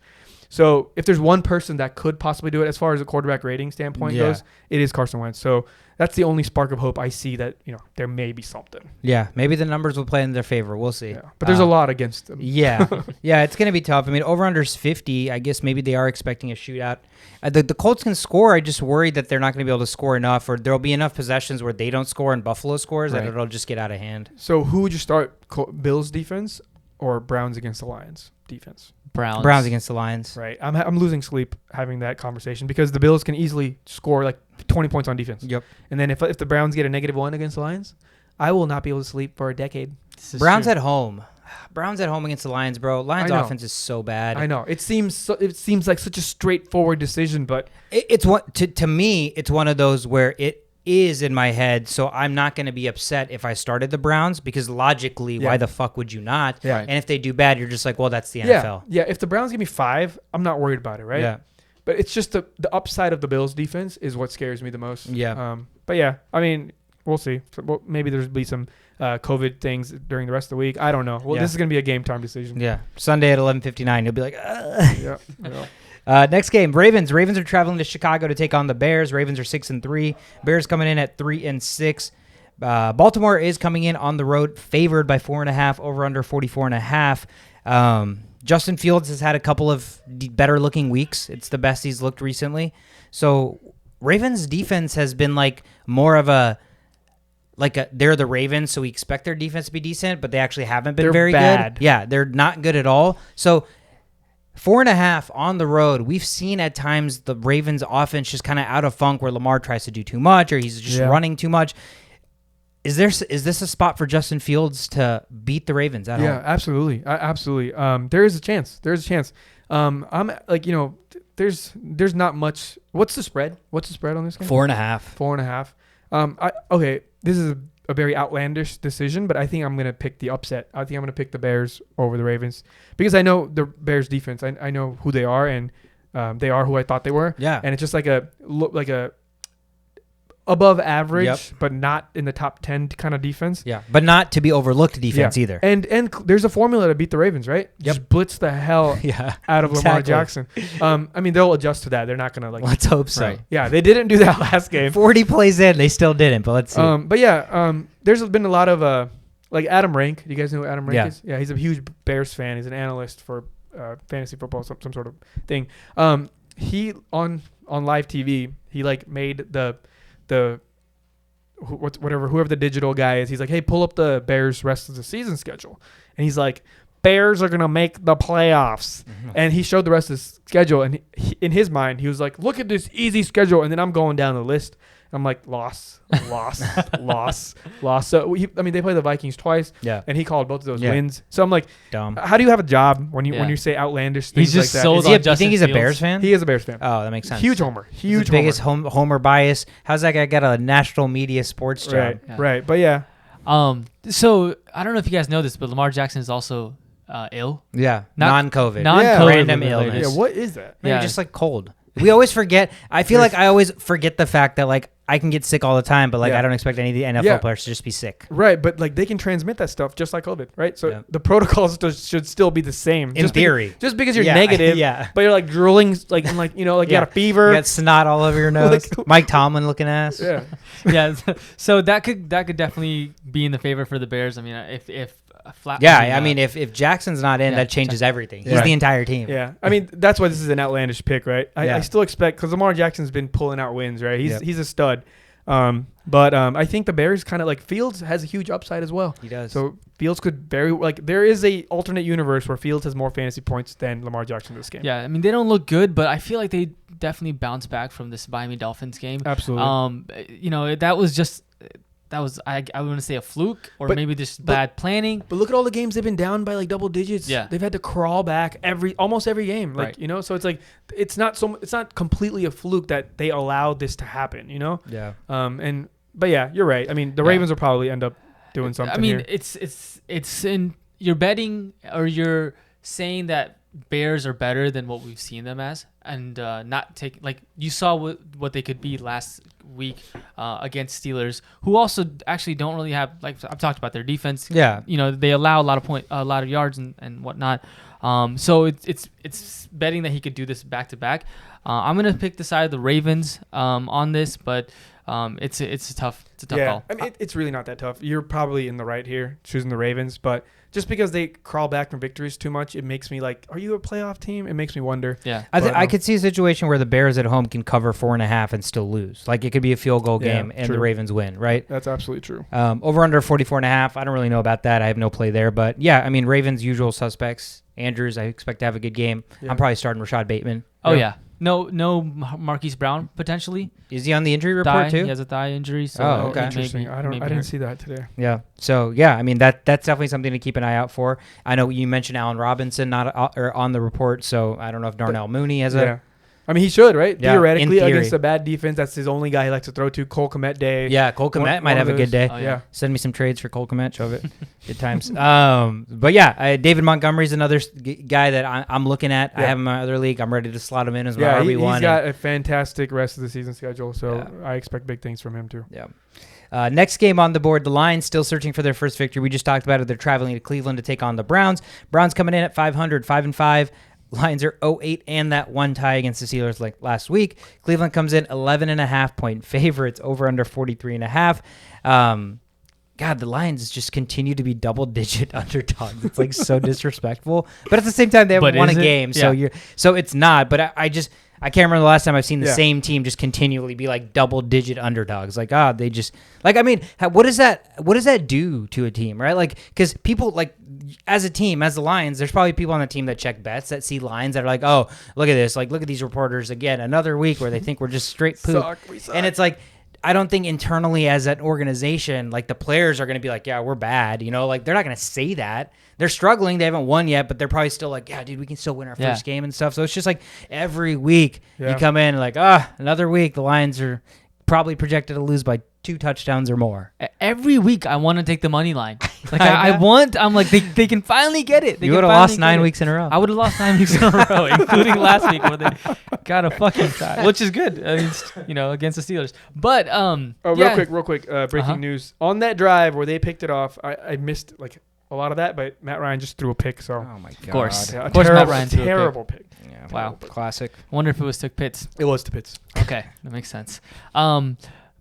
So if there's one person that could possibly do it as far as a quarterback rating standpoint goes, it is Carson Wentz. So that's the only spark of hope I see that, there may be something. Yeah, maybe the numbers will play in their favor. We'll see. Yeah. But there's a lot against them. Yeah, it's going to be tough. I mean, over-under's 50. I guess maybe they are expecting a shootout. The Colts can score. I just worry that they're not going to be able to score enough, or there'll be enough possessions where they don't score and Buffalo scores that it'll just get out of hand. So who would you start, Bills defense or Browns against the Lions defense? Browns against the Lions. Right. I'm losing sleep having that conversation because the Bills can easily score 20 points on defense. Yep. And then if the Browns get a -1 against the Lions, I will not be able to sleep for a decade. Browns at home. Browns at home against the Lions, bro. Lions offense is so bad. I know. It seems like such a straightforward decision, but it's to me, it's one of those where it is in my head, so I'm not going to be upset if I started the Browns because logically, why the fuck would you not? Yeah. And if they do bad, you're just like, well, that's the NFL. Yeah. If the Browns give me 5, I'm not worried about it, right? Yeah. But it's just the upside of the Bills defense is what scares me the most. Yeah. But yeah, I mean, we'll see. So, maybe there'll be some COVID things during the rest of the week. I don't know. Well, this is going to be a game time decision. Yeah. Sunday at 11:59, you'll be like, Yeah. Next game, Ravens. Ravens are traveling to Chicago to take on the Bears. Ravens are 6-3. Bears coming in at 3-6. Baltimore is coming in on the road, favored by 4.5, over under 44.5. Justin Fields has had a couple of better looking weeks. It's the best he's looked recently. So Ravens defense has been more of they're the Ravens, so we expect their defense to be decent, but they actually haven't been very bad. Good. Yeah, they're not good at all. So 4.5 on the road. We've seen at times the Ravens offense just kind of out of funk where Lamar tries to do too much or he's just running too much. Is this a spot for Justin Fields to beat the Ravens at home? Yeah, absolutely. Absolutely. There is a chance. I'm there's not much. What's the spread? What's the spread on this game? 4.5. 4.5. Okay. This is a very outlandish decision, but I think I'm going to pick the upset. I think I'm going to pick the Bears over the Ravens because I know the Bears defense. I know who they are, and they are who I thought they were. Yeah. And it's just like a above average, Yep. but not in the top 10 kind of defense. Yeah, but not to be overlooked defense either. And there's a formula to beat the Ravens, right? Yep. Just blitz the hell Yeah, out of Lamar exactly. Jackson. I mean, they'll adjust to that. They're not going to Let's hope so. Right. Yeah, they didn't do that last game. 40 plays in, they still didn't, but let's see. But yeah, there's been a lot of like Adam Rank. Do you guys know who Adam Rank Yeah. is? Yeah, he's a huge Bears fan. He's an analyst for fantasy football, some sort of thing. He on live TV, he like made whoever the digital guy is. He's like, hey, pull up the Bears rest of the season schedule, and he's like, Bears are gonna make the playoffs. And he showed the rest of the schedule, and in his mind, he was like, look at this easy schedule, and then I'm going down the list. I'm like, loss. So they play the Vikings twice, Yeah. and he called both of those Yeah. wins. So I'm like, Dumb. how do you have a job when Yeah. you say outlandish things He's just like that? sold Is he on you think he's a Justin Bears Fields. fan? He is a Bears fan. Oh, that makes sense. Huge homer. He's the biggest homer bias. How's that guy got a national media sports job? Right, Yeah. right. But yeah, So I don't know if you guys know this, but Lamar Jackson is also ill. Yeah, Not- non-COVID. non-COVID Random related. illness. yeah. What is that? Maybe Yeah. just like cold. We always forget. I feel like I always forget the fact that like I can get sick all the time, but like Yeah. I don't expect any of the NFL Yeah. players to just be sick. Right, but like they can transmit that stuff just like COVID, right? So Yeah. the protocols should still be the same. In just theory. just because you're Yeah, negative, yeah. but you're like drooling, like and like you know, like you Yeah. got a fever. You got snot all over your nose. Mike Tomlin looking ass. Yeah, Yeah, so that could definitely be in the favor for the Bears. I mean, if flat. Yeah, I mean, if Jackson's not in, Yeah, that changes everything. He's Right. the entire team. yeah. I mean, that's why this is an outlandish pick, right? Yeah. I still expect because Lamar Jackson's been pulling out wins, right? Yep. He's a stud. But I think the Bears kind of like Fields has a huge upside as well. He does. So Fields could there is a alternate universe where Fields has more fantasy points than Lamar Jackson this game. Yeah, I mean they don't look good, but I feel like they definitely bounce back from this Miami Dolphins game. Absolutely. You know, that was I want to say a fluke or maybe just bad planning. But look at all the games they've been down by like double digits. Yeah. They've had to crawl back almost every game. Like, Right. you know, so it's like it's not completely a fluke that they allowed this to happen, you know? Yeah. But yeah, you're right. I mean, the Ravens will probably end up doing something I mean, here. it's in you're betting or you're saying that Bears are better than what we've seen them as, and not take like you saw what they could be last week against Steelers, who also actually don't really have, like I've talked about, their defense. Yeah. You know, they allow a lot of yards and whatnot. So it's betting that he could do this back to back. I'm gonna pick the side of the Ravens on this, but it's a tough call. I mean, it's really not that tough. You're probably in the right here, choosing the Ravens, but just because they crawl back from victories too much, it makes me like, are you a playoff team? It makes me wonder. Yeah. I could see a situation where the Bears at home can cover 4.5 and still lose. Like it could be a field goal game and true. the Ravens win, right? That's absolutely true. Over under 44.5. I don't really know about that. I have no play there, but yeah, I mean Ravens usual suspects. Andrews, I expect to have a good game. Yeah. I'm probably starting Rashad Bateman. Oh yeah. No Marquise Brown potentially. Is he on the injury report Thigh. too? He has a thigh injury. So Oh, okay. Interesting. I didn't see that today. Yeah. So yeah, I mean that's definitely something to keep an eye out for. I know you mentioned Allen Robinson or on the report, so I don't know if Darnell Mooney has a. I mean, he should, right? Yeah, Theoretically, in theory. against a bad defense, that's his only guy he likes to throw to. Cole Kmet Day. Yeah, Cole Kmet might have a good day. Oh, Yeah. Send me some trades for Cole Kmet. Show it. Good times. But yeah, David Montgomery's another guy that I'm looking at. I Yeah. have him in my other league. I'm ready to slot him in as my Yeah, RB1. he's got a fantastic rest of the season schedule, so I expect big things from him too. Yeah. Next game on the board, the Lions still searching for their first victory. We just talked about it. They're traveling to Cleveland to take on the Browns. Browns coming in at 500, 5-5. Lions are 0-8 and that one tie against the Steelers like last week. Cleveland comes in 11.5 point favorites, over under 43.5. God, the Lions just continue to be double-digit underdogs. It's like so disrespectful. But at the same time, they haven't won a game, so it's not. But I can't remember the last time I've seen the same team just continually be like double-digit underdogs. Like, they just like. I mean, what does that do to a team, right? Like, because people like as a team, as the Lions, there's probably people on the team that check bets that see lines that are like, oh, look at this, like look at these reporters again, another week where they think we're just straight poop, We suck. and it's like. I don't think internally as an organization, like the players are going to be like, yeah, we're bad. You know, like they're not going to say that. They're struggling. They haven't won yet, but they're probably still like, yeah, dude, we can still win our first game and stuff. So it's just like every week you come in like, another week. The Lions are probably projected to lose by 2 touchdowns or more. every week I want to take the money line. Like I'm like they can finally get it. You would have lost 9 weeks in a row. I would have lost 9 weeks in a row, including last week where they got a fucking tie, which is good. I mean, against the Steelers. But real quick, breaking news on that drive where they picked it off. I missed like a lot of that, but Matt Ryan just threw a pick. So oh my god, of course, yeah, Matt Ryan threw terrible pick. Yeah, wow, classic. Wonder if it was to Pitts. It was to Pitts. Okay, that makes sense.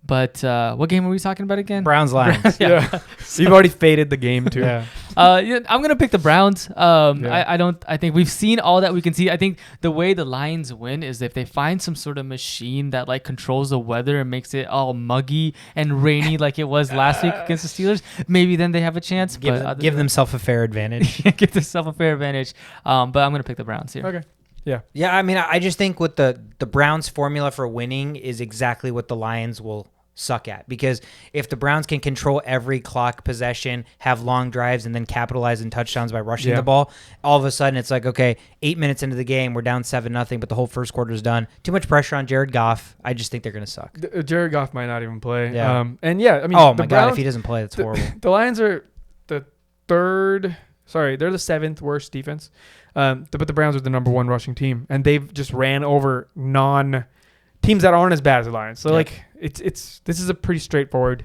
But what game were we talking about again? Browns Lions. Yeah. You've already faded the game too. Yeah. I'm gonna pick the Browns. I think we've seen all that we can see. I think the way the Lions win is if they find some sort of machine that like controls the weather and makes it all muggy and rainy like it was last week against the Steelers. Maybe then they have a chance. Give themselves a fair advantage. Give themselves a fair advantage. But I'm gonna pick the Browns here. Okay. Yeah. I mean, I just think with the Browns' formula for winning is exactly what the Lions will suck at, because if the Browns can control every clock possession, have long drives, and then capitalize in touchdowns by rushing the ball, all of a sudden it's like, okay, 8 minutes into the game, we're down 7-0, but the whole first quarter is done. Too much pressure on Jared Goff. I just think they're going to suck. Jared Goff might not even play. Yeah. I mean, oh my God, if he doesn't play, that's horrible. The Lions are the they're the 7th worst defense. But the Browns are the number 1 rushing team, and they've just ran over teams that aren't as bad as the Lions. So this is a pretty straightforward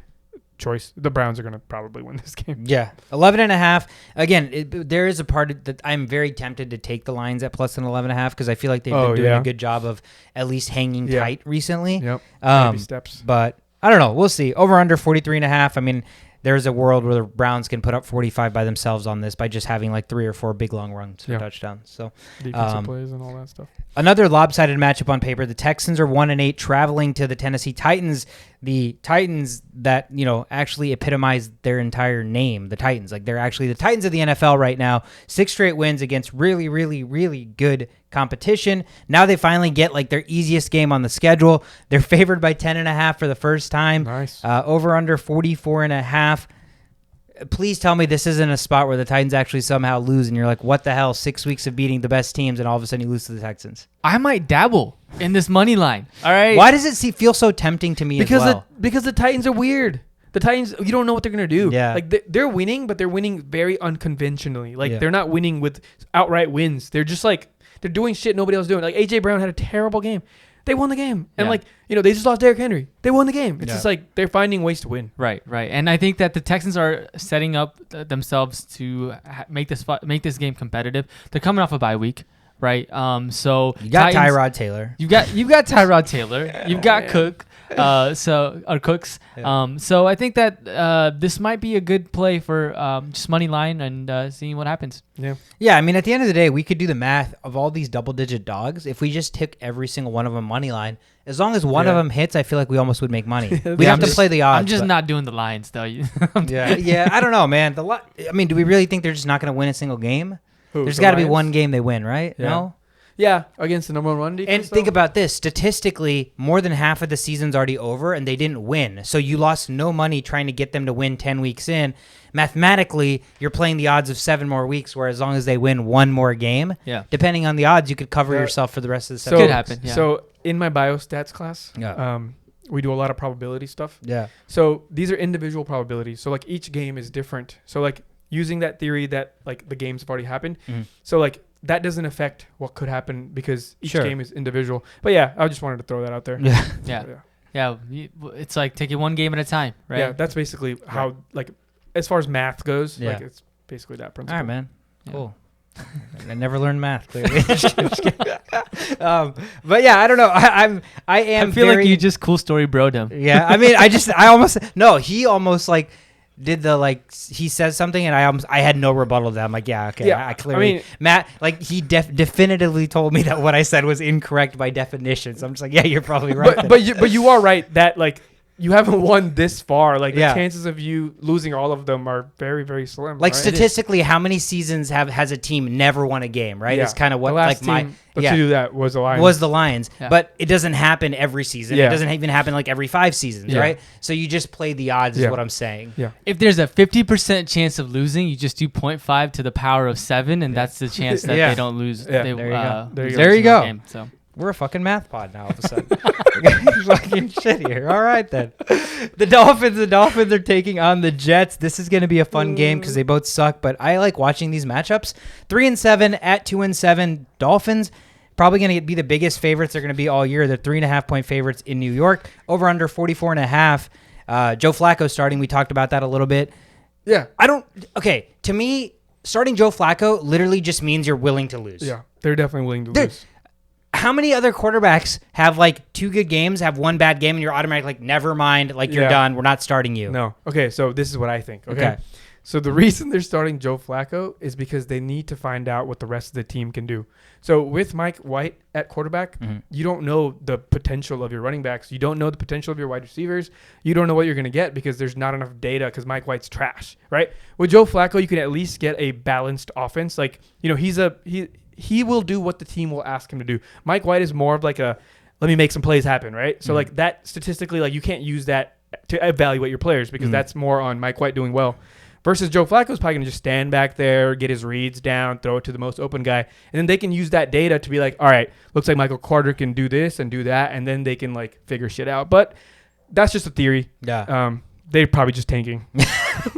choice. The Browns are going to probably win this game. Yeah, 11.5. Again, there is a part that I'm very tempted to take the Lions at plus than 11.5 because I feel like they've been doing a good job of at least hanging tight recently. Yep. Baby steps. But I don't know. We'll see. Over under 43.5. I mean, there's a world where the Browns can put up 45 by themselves on this by just having like 3 or 4 big long runs for touchdowns. So defensive plays and all that stuff. Another lopsided matchup on paper. The Texans are 1-8 traveling to the Tennessee Titans. The Titans that, actually epitomize their entire name, the Titans. Like, they're actually the Titans of the NFL right now. 6 straight wins against really, really, really good competition. Now they finally get like their easiest game on the schedule. They're favored by 10.5 for the first time. Nice. Over under 44.5. Please tell me this isn't a spot where the Titans actually somehow lose and you're like, what the hell? 6 weeks of beating the best teams and all of a sudden you lose to the Texans. I might dabble in this money line. All right. Why does it feel so tempting to me as well? Because the Titans are weird. The Titans, you don't know what they're going to do. Yeah. Like they're winning, but they're winning very unconventionally. Like they're not winning with outright wins. They're just like, they're doing shit nobody else is doing. Like A.J. Brown had a terrible game. They won the game. And they just lost Derrick Henry. They won the game. It's just like they're finding ways to win. Right. And I think that the Texans are setting up themselves to make this game competitive. They're coming off a bye week, right? So you got Titans, Tyrod Taylor. You've got Tyrod Taylor. You've got Cooks. Yeah. So I think that this might be a good play for just money line and seeing what happens. Yeah. I mean, at the end of the day, we could do the math of all these double-digit dogs. If we just took every single one of them money line, as long as one of them hits, I feel like we almost would make money. We have to play the odds. I'm just not doing the Lions, though. Yeah. I don't know, man. I mean, do we really think they're just not going to win a single game? There's got to be one game they win, right? Yeah. No. Yeah, against the number 1 run defense. And think about this. Statistically, more than half of the season's already over, and they didn't win. So you lost no money trying to get them to win 10 weeks in. Mathematically, you're playing the odds of 7 more weeks, where as long as they win 1 more game, depending on the odds, you could cover yourself for the rest of the season. Could happen. Yeah. So in my biostats class, we do a lot of probability stuff. Yeah. So these are individual probabilities. So like each game is different. So like using that theory that like the games have already happened. Mm-hmm. So like that doesn't affect what could happen because each game is individual. But yeah, I just wanted to throw that out there. Yeah. It's like take it one game at a time, right? Yeah, that's basically how like as far as math goes, like it's basically that principle. All right, man. Cool. I never learned math, clearly. But yeah, I don't know. I feel like you just cool story bro'd him. Yeah, I mean, he almost like did the like he says something and I had no rebuttal to that. I'm like, I clearly Matt like he definitively told me that what I said was incorrect by definition. So I'm just like, yeah, you're probably right. But you are right that like you haven't won this far. Like the chances of you losing all of them are very, very slim. Like statistically, how many seasons has a team never won a game? Right? It's kind of what the last like team to do that was the Lions. But it doesn't happen every season. It doesn't even happen like every 5 seasons, right? So you just play the odds, is what I'm saying. Yeah. If there's a 50% chance of losing, you just do 0.5 to the power of 7, and that's the chance that they don't lose. Yeah. There you go. There you go. Game, so. We're a fucking math pod now all of a sudden. Fucking shit here. All right, then. The Dolphins are taking on the Jets. This is going to be a fun game because they both suck, but I like watching these matchups. 3-7 at 2-7. Dolphins probably going to be the biggest favorites they're going to be all year. They're 3.5-point favorites in New York. Over under 44.5. Joe Flacco starting. We talked about that a little bit. Yeah. Okay, to me, starting Joe Flacco literally just means you're willing to lose. Yeah, they're definitely willing to lose. How many other quarterbacks have like 2 good games, have 1 bad game, and you're automatically like, never mind, like you're done. We're not starting you. No. Okay, so this is what I think. Okay. So the reason they're starting Joe Flacco is because they need to find out what the rest of the team can do. So with Mike White at quarterback, you don't know the potential of your running backs. You don't know the potential of your wide receivers. You don't know what you're going to get because there's not enough data because Mike White's trash, right? With Joe Flacco, you can at least get a balanced offense. Like, he will do what the team will ask him to do. Mike White is more of like a, let me make some plays happen, right? So like that statistically, like you can't use that to evaluate your players because that's more on Mike White doing well. Versus Joe Flacco's probably going to just stand back there, get his reads down, throw it to the most open guy. And then they can use that data to be like, all right, looks like Michael Carter can do this and do that. And then they can like figure shit out. But that's just a theory. Yeah. They're probably just tanking.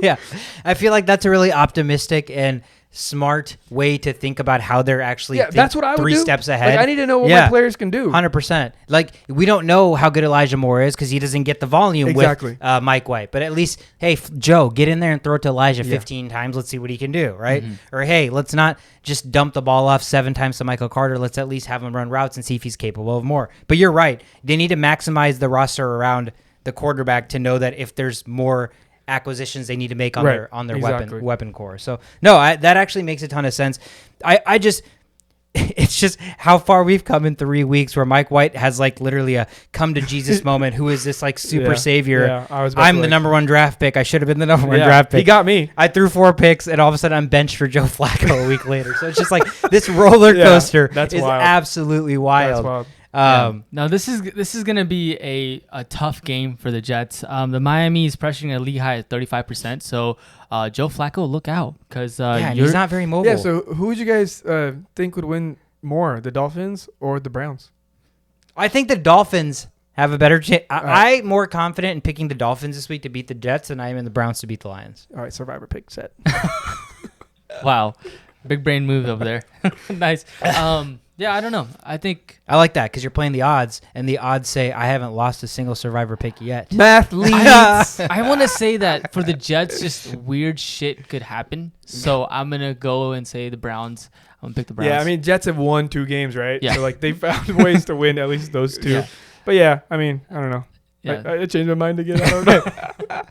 Yeah. I feel like that's a really optimistic and smart way to think about how they're actually that's what I would 3 do. steps ahead. Like, I need to know what my players can do. 100%. Like, we don't know how good Elijah Moore is because he doesn't get the volume with Mike White. But at least, hey, Joe, get in there and throw it to Elijah 15 times. Let's see what he can do, right? Or, hey, let's not just dump the ball off 7 times to Michael Carter. Let's at least have him run routes and see if he's capable of more. But you're right. They need to maximize the roster around the quarterback to know that if there's more acquisitions they need to make on their weapon core. So no, that actually makes a ton of sense. I just it's just how far we've come in 3 weeks where Mike White has like literally a come to Jesus moment. Who is this like super savior? Yeah, I'm the number 1 draft pick. I should have been the number 1 draft pick. He got me. I threw 4 picks and all of a sudden I'm benched for Joe Flacco a week later. So it's just like this roller coaster that's is wild. Absolutely wild. That's wild. Now this is gonna be a tough game for the Jets. The Miami is pressuring a league high at 35%. So Joe Flacco, look out because he's not very mobile. Yeah. So who would you guys think would win more, the Dolphins or the Browns? I think the Dolphins have a better chance. I'm more confident in picking the Dolphins this week to beat the Jets than I am in the Browns to beat the Lions. All right, survivor pick set. Wow, big brain move over there. Nice. Yeah, I don't know. I think I like that because you're playing the odds, and the odds say I haven't lost a single survivor pick yet. Math leads. I want to say that for the Jets, just weird shit could happen. So I'm gonna go and say the Browns. I'm gonna pick the Browns. Yeah, I mean Jets have won 2 games, right? Yeah. So like they found ways to win at least those 2. Yeah. But yeah, I mean I don't know. Yeah. I changed my mind again. I don't know.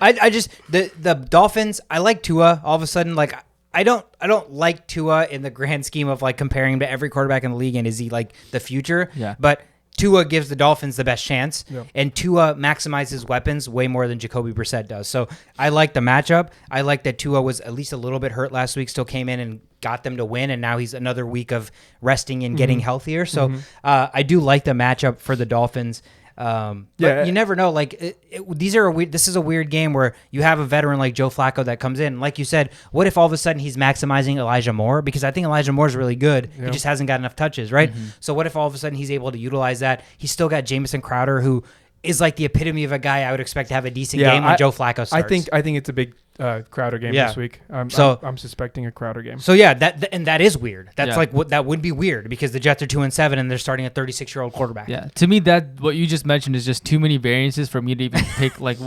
I just the Dolphins. I like Tua. All of a sudden, like. I don't like Tua in the grand scheme of like comparing him to every quarterback in the league and is he like the future? Yeah. But Tua gives the Dolphins the best chance, yeah. And Tua maximizes weapons way more than Jacoby Brissett does. So I like the matchup. I like that Tua was at least a little bit hurt last week, still came in and got them to win, and now he's another week of resting and getting healthier. So I do like the matchup for the Dolphins. But you never know. Like this is a weird game where you have a veteran like Joe Flacco that comes in. Like you said, what if all of a sudden he's maximizing Elijah Moore? Because I think Elijah Moore is really good. Yeah. He just hasn't got enough touches, right? So what if all of a sudden he's able to utilize that? He's still got Jamison Crowder, who is like the epitome of a guy I would expect to have a decent game when Joe Flacco starts. I think it's a big Crowder game this week. I'm suspecting a Crowder game. So yeah, that is weird. That's like what that would be weird because the Jets are 2-7 and they're starting a 36-year-old quarterback. Yeah, to me that what you just mentioned is just too many variances for me to even pick like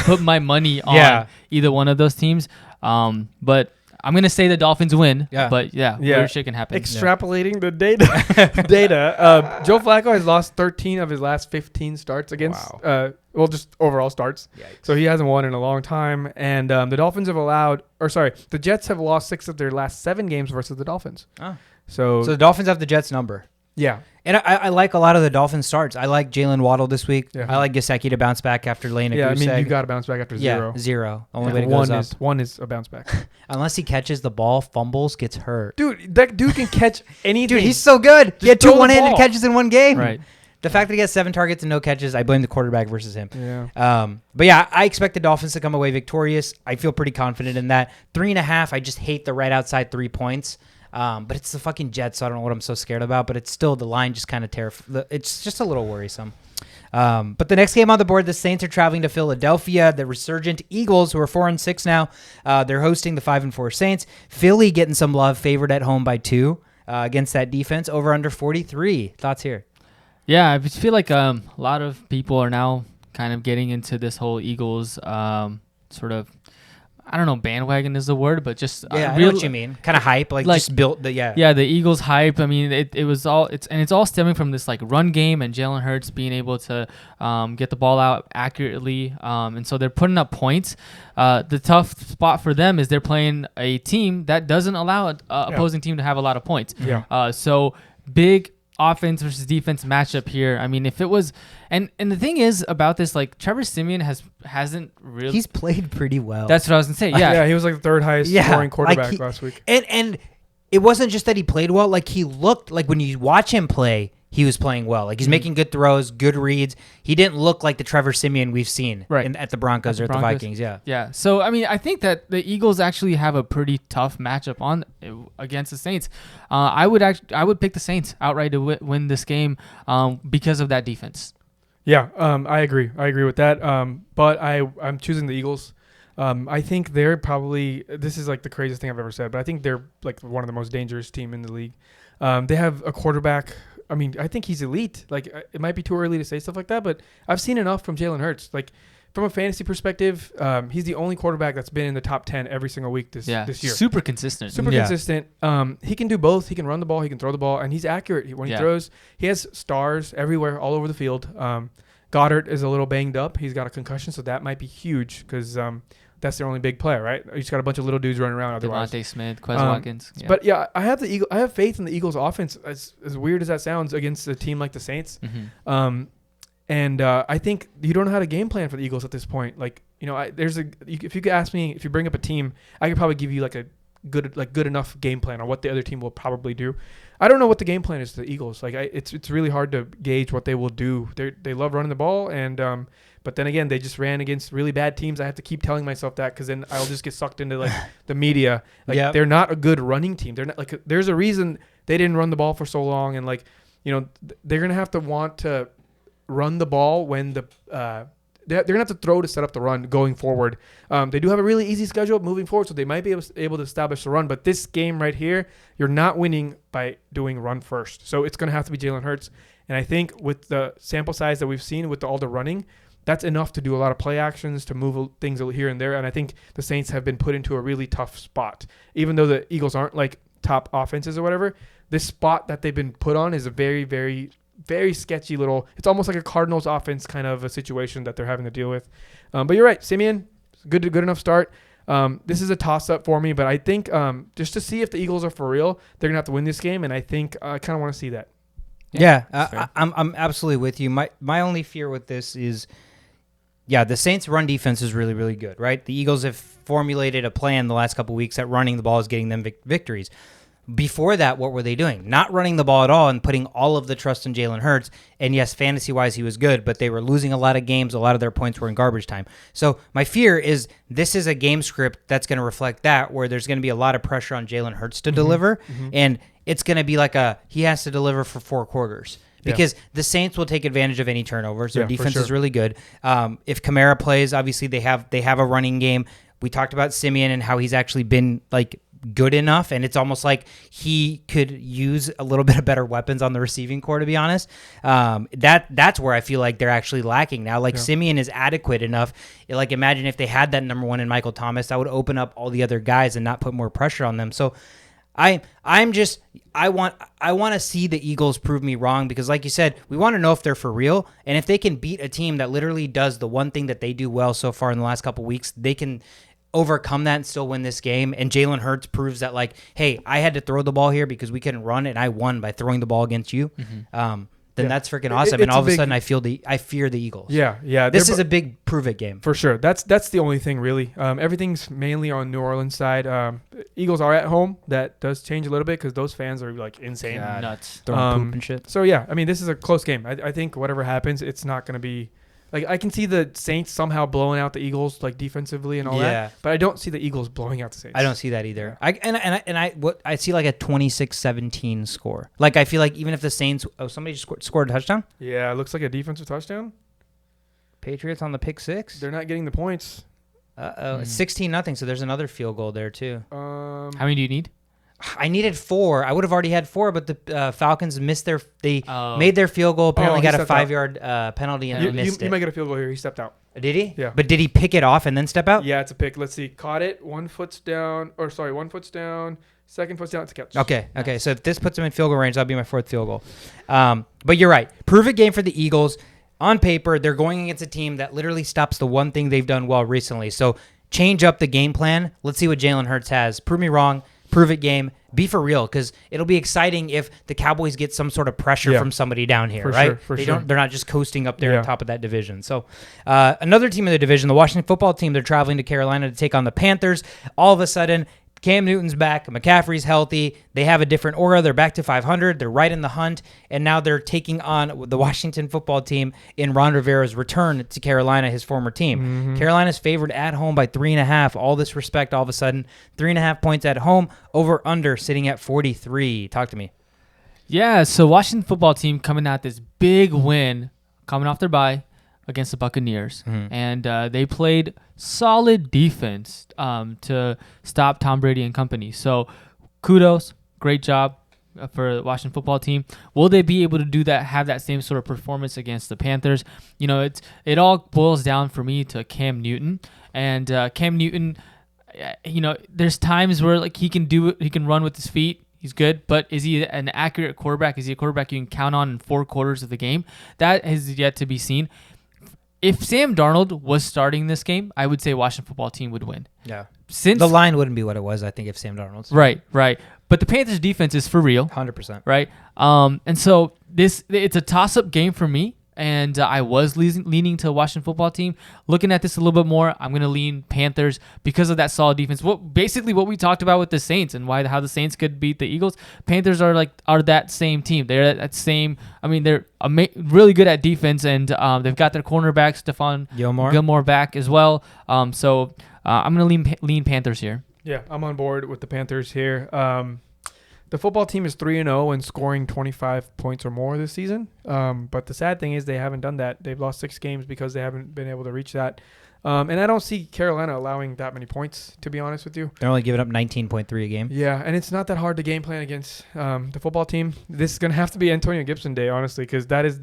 put my money on either one of those teams. But I'm gonna say the Dolphins win. Yeah. But weird shit can happen. Extrapolating the data. Joe Flacco has lost 13 of his last 15 starts against. Just overall starts. Yikes. So he hasn't won in a long time. And the Dolphins have the Jets have lost 6 of their last 7 games versus the Dolphins. Oh. So the Dolphins have the Jets number. Yeah. And I like a lot of the Dolphins starts. I like Jalen Waddle this week. Yeah. I like Gesicki to bounce back after laying a goose egg. I mean, you got to bounce back after 0. Yeah, 0. Only way it goes up. One is a bounce back. Unless he catches the ball, fumbles, gets hurt. Dude, that dude can catch anything. Dude, he's so good. He had 2 one-handed catches in one game. Right. The fact that he has 7 targets and no catches, I blame the quarterback versus him. Yeah. But yeah, I expect the Dolphins to come away victorious. I feel pretty confident in that. 3.5, I just hate the right outside 3 points. But it's the fucking Jets, so I don't know what I'm so scared about. But it's still, the line just kind of it's just a little worrisome. But the next game on the board, the Saints are traveling to Philadelphia. The resurgent Eagles, who are 4-6 now, they're hosting the 5-4 Saints. Philly getting some love, favored at home by 2 against that defense. Over under 43. Thoughts here? Yeah, I just feel like a lot of people are now kind of getting into this whole Eagles sort of, I don't know, bandwagon is the word, but just I know what you mean. Kind of hype, like just built the Yeah, the Eagles hype. I mean, it's all stemming from this like run game and Jalen Hurts being able to get the ball out accurately, and so they're putting up points. The tough spot for them is they're playing a team that doesn't allow an opposing team to have a lot of points. Yeah. So big offense versus defense matchup here. I mean, if it was, and the thing is about this, like Trevor Siemian hasn't really. He's played pretty well. That's what I was gonna say. Yeah, yeah, he was like the third highest scoring quarterback last week. And it wasn't just that he played well. Like he looked like when you watch him play, he was playing well. Like he's making good throws, good reads. He didn't look like the Trevor Siemian we've seen at the Broncos or at the Vikings. Yeah. Yeah. So I mean, I think that the Eagles actually have a pretty tough matchup against the Saints. I would pick the Saints outright to win this game because of that defense. Yeah, I agree. I agree with that. But I'm choosing the Eagles. I think they're probably, this is like the craziest thing I've ever said, but I think they're like one of the most dangerous team in the league. They have a quarterback. I mean, I think he's elite. Like, it might be too early to say stuff like that, but I've seen enough from Jalen Hurts. Like, from a fantasy perspective, he's the only quarterback that's been in the top 10 every single week this year. Super consistent. Consistent. He can do both. He can run the ball. He can throw the ball, and he's accurate when he throws. He has stars everywhere, all over the field. Goddard is a little banged up. He's got a concussion, so that might be huge because that's their only big player, right? He's got a bunch of little dudes running around. Otherwise, Devontae Smith, Quez Watkins. Yeah. But yeah, I have faith in the Eagles' offense. As weird as that sounds, against a team like the Saints. And I think you don't know how to game plan for the Eagles at this point. Like, you know, if you could ask me, if you bring up a team, I could probably give you like a good enough game plan on what the other team will probably do. I don't know what the game plan is to the Eagles. Like, it's really hard to gauge what they will do. They love running the ball, and but then again, they just ran against really bad teams. I have to keep telling myself that because then I'll just get sucked into like the media. Like, they're not a good running team. They're not like, there's a reason they didn't run the ball for so long, and like, you know, they're gonna have to want to run the ball when they're gonna have to throw to set up the run going forward. They do have a really easy schedule moving forward, so they might be able to establish the run. But this game right here, you're not winning by doing run first. So it's gonna have to be Jalen Hurts. And I think with the sample size that we've seen with all the running, that's enough to do a lot of play actions, to move things here and there. And I think the Saints have been put into a really tough spot. Even though the Eagles aren't like top offenses or whatever, this spot that they've been put on is a very, very, very sketchy little, it's almost like a Cardinals offense kind of a situation that they're having to deal with. But you're right, Siemian, good enough start. This is a toss-up for me, but I think just to see if the Eagles are for real, they're going to have to win this game, and I think I kind of want to see that. Yeah, I'm absolutely with you. My only fear with this is, the Saints' run defense is really, really good, right? The Eagles have formulated a plan the last couple of weeks that running the ball is getting them victories. Before that, what were they doing? Not running the ball at all and putting all of the trust in Jalen Hurts. And yes, fantasy-wise, he was good, but they were losing a lot of games. A lot of their points were in garbage time. So my fear is this is a game script that's going to reflect that, where there's going to be a lot of pressure on Jalen Hurts to deliver. And it's going to be like he has to deliver for 4 quarters. Because the Saints will take advantage of any turnovers. Their defense is really good. If Kamara plays, obviously they have a running game. We talked about Siemian and how he's actually been like good enough, and it's almost like he could use a little bit of better weapons on the receiving core, to be honest. That's where I feel like they're actually lacking now. Like Siemian is adequate enough. Like, imagine if they had that number 1 in Michael Thomas, that would open up all the other guys and not put more pressure on them. So I want to see the Eagles prove me wrong, because like you said, we want to know if they're for real, and if they can beat a team that literally does the one thing that they do well so far in the last couple of weeks, they can overcome that and still win this game. And Jalen Hurts proves that, like, hey, I had to throw the ball here because we couldn't run, and I won by throwing the ball against you. Then that's freaking awesome. And all of a sudden, I fear the Eagles. Yeah. This is a big prove it game for sure. That's the only thing really. Everything's mainly on New Orleans side. Eagles are at home. That does change a little bit because those fans are like insane, nuts, throwing poop and shit. So yeah, I mean, this is a close game. I think whatever happens, it's not going to be Like I can see the Saints somehow blowing out the Eagles like defensively and all that, but I don't see the Eagles blowing out the Saints. I don't see that either. I see like a 26-17 score. Like I feel like even if the Saints, somebody just scored a touchdown. Yeah, it looks like a defensive touchdown. Patriots on the pick six. They're not getting the points. 16-0. So there's another field goal there too. How many do you need? I needed 4. I would have already had 4, but the Falcons missed made their field goal. Apparently got a 5-yard penalty and missed it. You might get a field goal here. He stepped out. Did he? Yeah. But did he pick it off and then step out? Yeah, it's a pick. Let's see. Caught it. 1 foot's down. 1 foot's down. 2nd foot's down. It's a catch. Okay. So if this puts him in field goal range, that'll be my 4th field goal. But you're right. Prove it game for the Eagles. On paper, they're going against a team that literally stops the one thing they've done well recently. So change up the game plan. Let's see what Jalen Hurts has. Prove me wrong. Prove it game. Be for real, because it'll be exciting if the Cowboys get some sort of pressure from somebody down here, right? They're not just coasting up there on top of that division. So another team in the division, the Washington football team, they're traveling to Carolina to take on the Panthers. All of a sudden, Cam Newton's back. McCaffrey's healthy. They have a different aura. They're back to 500. They're right in the hunt. And now they're taking on the Washington football team in Ron Rivera's return to Carolina, his former team. Mm-hmm. Carolina's favored at home by 3.5. All this respect, all of a sudden. 3.5 points at home. Over under sitting at 43. Talk to me. Yeah, so Washington football team coming out this big win, coming off their bye against the Buccaneers. Mm-hmm. And they played solid defense to stop Tom Brady and company. So kudos, great job for the Washington football team. Will they be able to do that, have that same sort of performance against the Panthers? You know, it all boils down for me to Cam Newton. And Cam Newton, you know, there's times where like he can do it, he can run with his feet. He's good, but is he an accurate quarterback? Is he a quarterback you can count on in 4 quarters of the game? That has yet to be seen. If Sam Darnold was starting this game, I would say Washington football team would win. Yeah. Since the line wouldn't be what it was, I think, if Sam Darnold's. Right. But the Panthers defense is for real. 100%. Right. And so it's a toss-up game for me. And I was leaning to the Washington football team. Looking at this a little bit more, I'm going to lean Panthers because of that solid defense. Basically what we talked about with the Saints and how the Saints could beat the Eagles. Panthers are that same team. They're that same. I mean, they're really good at defense, and they've got their cornerback Stephon Gilmore back as well. So I'm going to lean Panthers here. Yeah, I'm on board with the Panthers here. The football team is 3-0 and scoring 25 points or more this season. But the sad thing is they haven't done that. They've lost 6 games because they haven't been able to reach that. And I don't see Carolina allowing that many points, to be honest with you. They're only giving up 19.3 a game. Yeah, and it's not that hard to game plan against the football team. This is going to have to be Antonio Gibson Day, honestly, because that is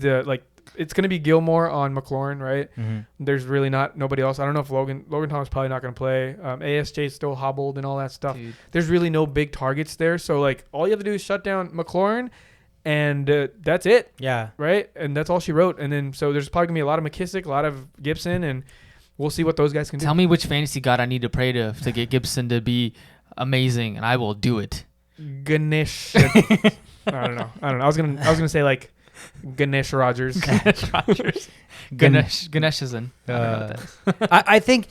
it's going to be Gilmore on McLaurin, right? Mm-hmm. There's really nobody else. I don't know if Logan Thomas probably not going to play. ASJ is still hobbled and all that stuff. Dude. There's really no big targets there. So, all you have to do is shut down McLaurin, and that's it. Yeah. Right? And that's all she wrote. And then, so there's probably going to be a lot of McKissick, a lot of Gibson, and we'll see what those guys can do. Tell me which fantasy god I need to pray to get Gibson to be amazing, and I will do it. Ganesh. I don't know. I was gonna say Ganesh Rogers. Ganesh is in. I think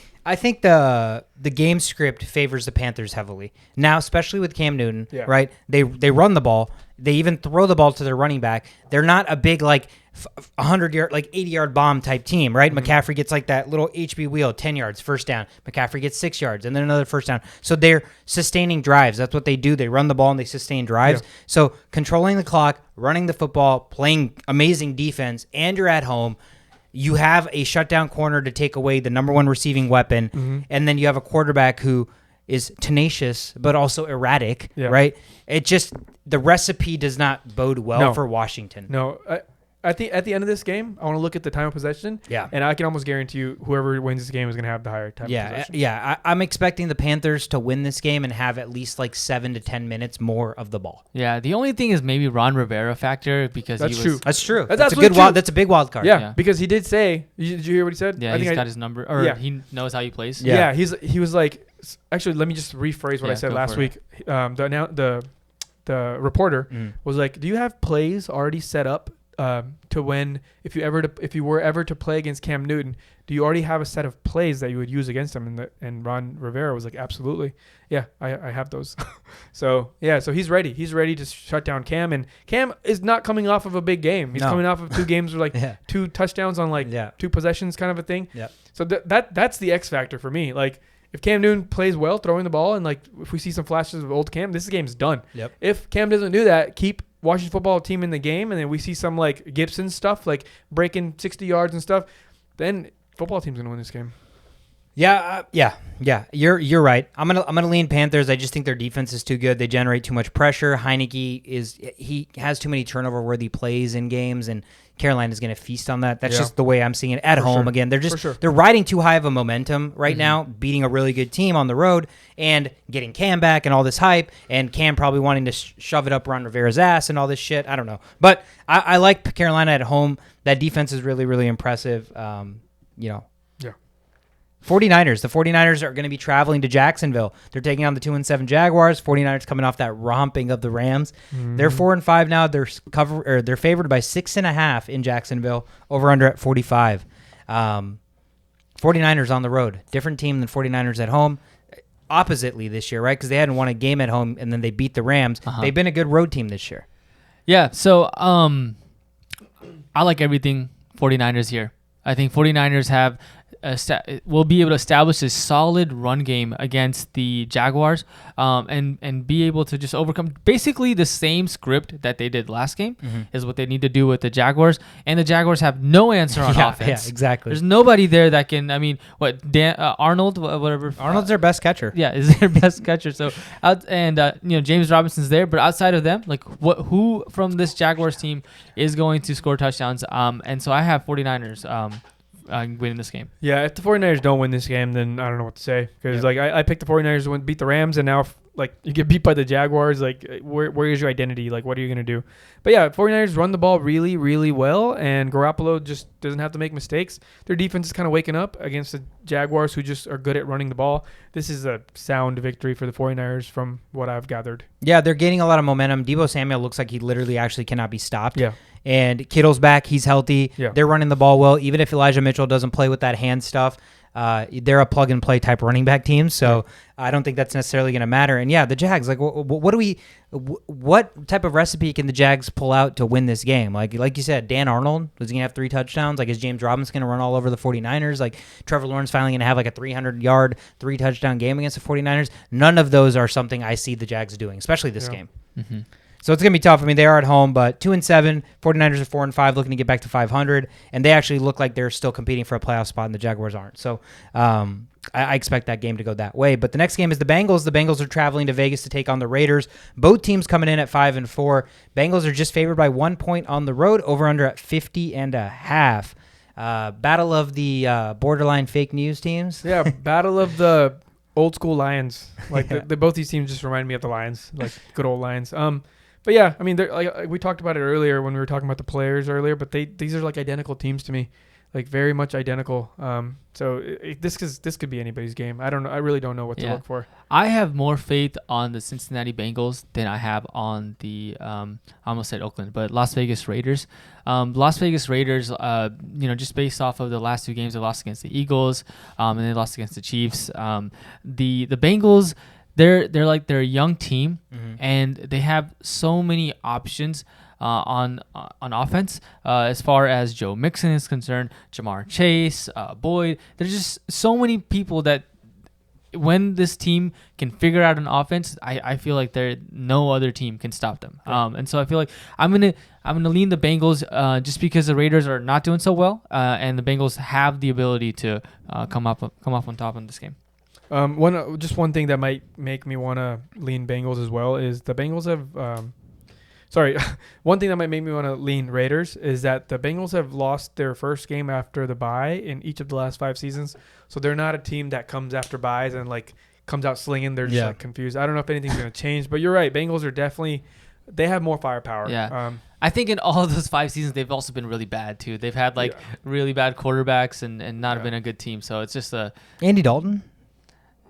the game script favors the Panthers heavily now, especially with Cam Newton. Yeah. Right? They run the ball. They even throw the ball to their running back. They're not a big 100-yard, 80-yard bomb type team, right? Mm-hmm. McCaffrey gets that little HB wheel, 10 yards, first down. McCaffrey gets 6 yards, and then another first down. So they're sustaining drives. That's what they do. They run the ball and they sustain drives. Yeah. So controlling the clock, running the football, playing amazing defense, and you're at home. You have a shutdown corner to take away the number 1 receiving weapon, mm-hmm. and then you have a quarterback who is tenacious but also erratic, right? It just the recipe does not bode well for Washington. No, at the end of this game, I want to look at the time of possession. Yeah, and I can almost guarantee you, whoever wins this game is going to have the higher time of possession. Yeah, I'm expecting the Panthers to win this game and have at least 7 to 10 minutes more of the ball. Yeah, the only thing is maybe Ron Rivera factor because That's true. That's true. That's a big wild card. Yeah, because he did say. Did you hear what he said? Yeah, he's got his number, or he knows how he plays. Yeah, he was like. Actually, let me just rephrase what I said last week. The reporter was like, "Do you have plays already set up to when if you were ever to play against Cam Newton, do you already have a set of plays that you would use against him? And Ron Rivera was like, absolutely, yeah, I have those. So he's ready. He's ready to shut down Cam, and Cam is not coming off of a big game. He's coming off of 2 games with like 2 touchdowns on like 2 possessions, kind of a thing. Yeah. So that's the X factor for me. Like, if Cam Newton plays well throwing the ball, and like if we see some flashes of old Cam, this game's done. Yep. If Cam doesn't do that, keep Washington football team in the game, and then we see some like Gibson stuff, like breaking 60 yards and stuff, then football team's gonna win this game. Yeah. You're right. I'm gonna lean Panthers. I just think their defense is too good. They generate too much pressure. He has too many turnover-worthy plays in games, and Carolina's going to feast on that. That's just the way I'm seeing it at home. Sure. Again, they're riding too high of a momentum right now, beating a really good team on the road and getting Cam back and all this hype, and Cam probably wanting to shove it up Ron Rivera's ass and all this shit. I don't know. But I like Carolina at home. That defense is really, really impressive. 49ers. The 49ers are going to be traveling to Jacksonville. They're taking on the 2-7 Jaguars. 49ers coming off that romping of the Rams. They're 4-5 now. They're favored by 6.5 in Jacksonville. Over under at 45. 49ers on the road. Different team than 49ers at home. Oppositely this year, right? Because they hadn't won a game at home and then they beat the Rams. They've been a good road team this year. Yeah. So I like everything 49ers here. I think 49ers will be able to establish a solid run game against the Jaguars, and be able to just overcome basically the same script that they did last game is what they need to do with the Jaguars. And the Jaguars have no answer on offense. Yeah, exactly. There's nobody there that can. I mean, Arnold, whatever. Arnold's their best catcher. Yeah, is their best catcher. So James Robinson's there, but outside of them, like who from this Jaguars team is going to score touchdowns? And so I have 49ers. Winning this game. Yeah, if the 49ers don't win this game, then I don't know what to say. Because I picked the 49ers to beat the Rams, and now you get beat by the Jaguars. Like, where is your identity? Like, what are you going to do? But yeah, 49ers run the ball really, really well, and Garoppolo just doesn't have to make mistakes. Their defense is kind of waking up against the Jaguars, who just are good at running the ball. This is a sound victory for the 49ers from what I've gathered. Yeah, they're gaining a lot of momentum. Deebo Samuel looks like he literally actually cannot be stopped. Yeah. And Kittle's back. He's healthy. Yeah. They're running the ball well. Even if Elijah Mitchell doesn't play with that hand stuff, they're a plug-and-play type running back team. So I don't think that's necessarily going to matter. And, yeah, the Jags, like, what type of recipe can the Jags pull out to win this game? Like you said, Dan Arnold, is he going to have 3 touchdowns? Like, is James Robinson going to run all over the 49ers? Like, Trevor Lawrence finally going to have, like, a 300-yard, 3-touchdown game against the 49ers? None of those are something I see the Jags doing, especially this game. Mm-hmm. So it's going to be tough. I mean, they are at home, but 2-7, 49ers are 4-5, looking to get back to 500, and they actually look like they're still competing for a playoff spot, and the Jaguars aren't. So I expect that game to go that way. But the next game is the Bengals. The Bengals are traveling to Vegas to take on the Raiders. Both teams coming in at 5-4. Bengals are just favored by 1 point on the road, over under at 50.5. Battle of the borderline fake news teams. Yeah, battle of the old school Lions. Like both these teams just remind me of the Lions, like good old Lions. But yeah, I mean, like we talked about it earlier when we were talking about the players earlier. But these are like identical teams to me, like very much identical. So this could be anybody's game. I don't know. I really don't know what to look for. I have more faith on the Cincinnati Bengals than I have on the I almost said Oakland, but Las Vegas Raiders. Las Vegas Raiders, just based off of the last 2 games, they lost against the Eagles, and they lost against the Chiefs. The Bengals. They're a young team, and they have so many options on offense as far as Joe Mixon is concerned, Jamar Chase, Boyd. There's just so many people that when this team can figure out an offense, I feel like no other team can stop them. And so I feel like I'm gonna lean the Bengals just because the Raiders are not doing so well, and the Bengals have the ability to come up on top in this game. One thing that might make me want to lean Bengals as well is the Bengals have one thing that might make me want to lean Raiders is that the Bengals have lost their first game after the bye in each of the last 5 seasons. So they're not a team that comes after byes and like comes out slinging. They're just like confused. I don't know if anything's going to change, but you're right. Bengals are definitely, they have more firepower. Yeah. I think in all of those 5 seasons, they've also been really bad too. They've had really bad quarterbacks and not been a good team. So it's just Andy Dalton.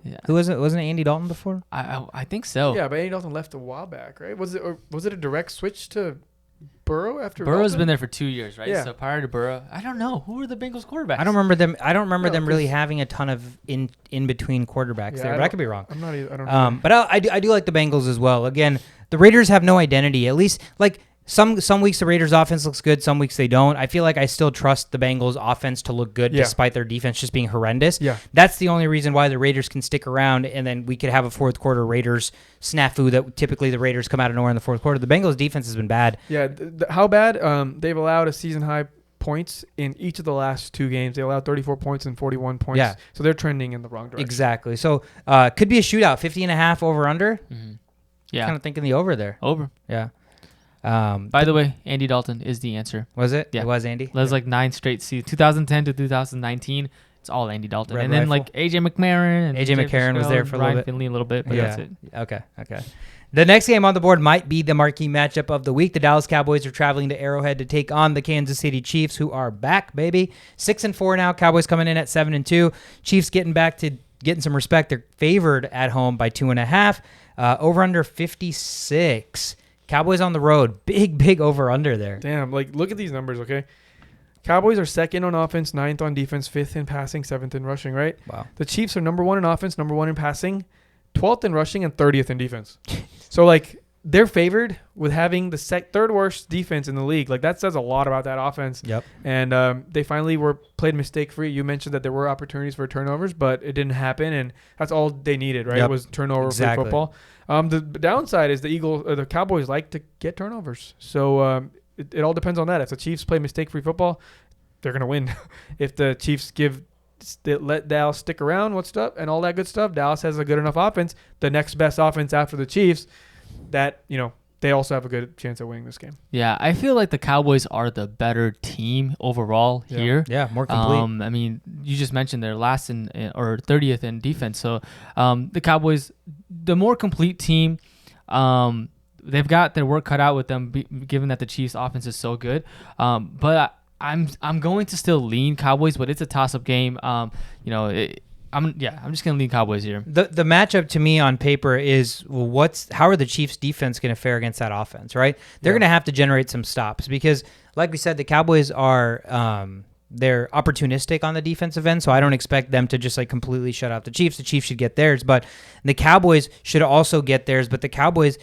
Yeah. Who wasn't it Andy Dalton before? I think so. Yeah, but Andy Dalton left a while back, right? Was it a direct switch to Burrow after Burrow's Dalton? been there for 2 years, right? Yeah. So prior to Burrow, I don't know who are the Bengals quarterbacks. I don't remember them. I don't remember No, them really 'cause- having a ton of in between quarterbacks Yeah, there, but I could be wrong. I'm not. I don't know. But I do like the Bengals as well. Again, the Raiders have no identity. At least like some weeks the Raiders offense looks good, some weeks they don't. I feel like I still trust the Bengals offense to look good Yeah. despite their defense just being horrendous. Yeah. That's the only reason why the Raiders can stick around, and then we could have a fourth quarter Raiders snafu that typically the Raiders come out of nowhere in the fourth quarter. The Bengals defense has been bad. Yeah. How bad? They've allowed a season high points in each of the last 2 games. They allowed 34 points and 41 points. Yeah. So they're trending in the wrong direction. Exactly. So could be a shootout, 50.5 over under. Mhm. Yeah. Kind of thinking the over there. Over. Yeah. By the way, Andy Dalton is the answer. Was it? Yeah. It was Andy. That was like 9 straight seasons. 2010 to 2019. It's all Andy Dalton. Red and then Rifle. like AJ McCarron. And A.J. McCarron was there for a little Ryan bit. Finley a little bit, but Yeah. that's it. Okay. The next game on the board might be the marquee matchup of the week. The Dallas Cowboys are traveling to Arrowhead to take on the Kansas City Chiefs, who are back, baby. 6-4 now. Cowboys coming in at 7-2. Chiefs getting back to getting some respect. They're favored at home by 2.5. Over under 56. Cowboys on the road. Big over under there. Damn. Like, look at these numbers, okay? Cowboys are 2nd on offense, 9th on defense, 5th in passing, 7th in rushing, right? Wow. The Chiefs are number 1 in offense, number 1 in passing, 12th in rushing, and 30th in defense. So, like, they're favored with having the third worst defense in the league. Like, that says a lot about that offense. Yep. And they finally were played mistake-free. You mentioned that there were opportunities for turnovers, but it didn't happen, and that's all they needed, right? Yep. It was turnover-free Exactly. football. The downside is the Cowboys like to get turnovers. So it all depends on that. If the Chiefs play mistake-free football, they're going to win. If the Chiefs let Dallas stick around, what's up, and all that good stuff, Dallas has a good enough offense, the next best offense after the Chiefs, that, they also have a good chance of winning this game. Yeah, I feel like the Cowboys are the better team overall Yeah. here. Yeah, more complete. I mean, you just mentioned they're last or 30th in defense. So the Cowboys, the more complete team, they've got their work cut out with them, given that the Chiefs' offense is so good. But I'm going to still lean Cowboys, but it's a toss-up game. I'm just gonna lean Cowboys here. The matchup to me on paper is how are the Chiefs defense going to fare against that offense, right? They're going to have to generate some stops because, like we said, the Cowboys are they're opportunistic on the defensive end, so I don't expect them to just like completely shut out the Chiefs. The Chiefs should get theirs, but the Cowboys should also get theirs. But the Cowboys,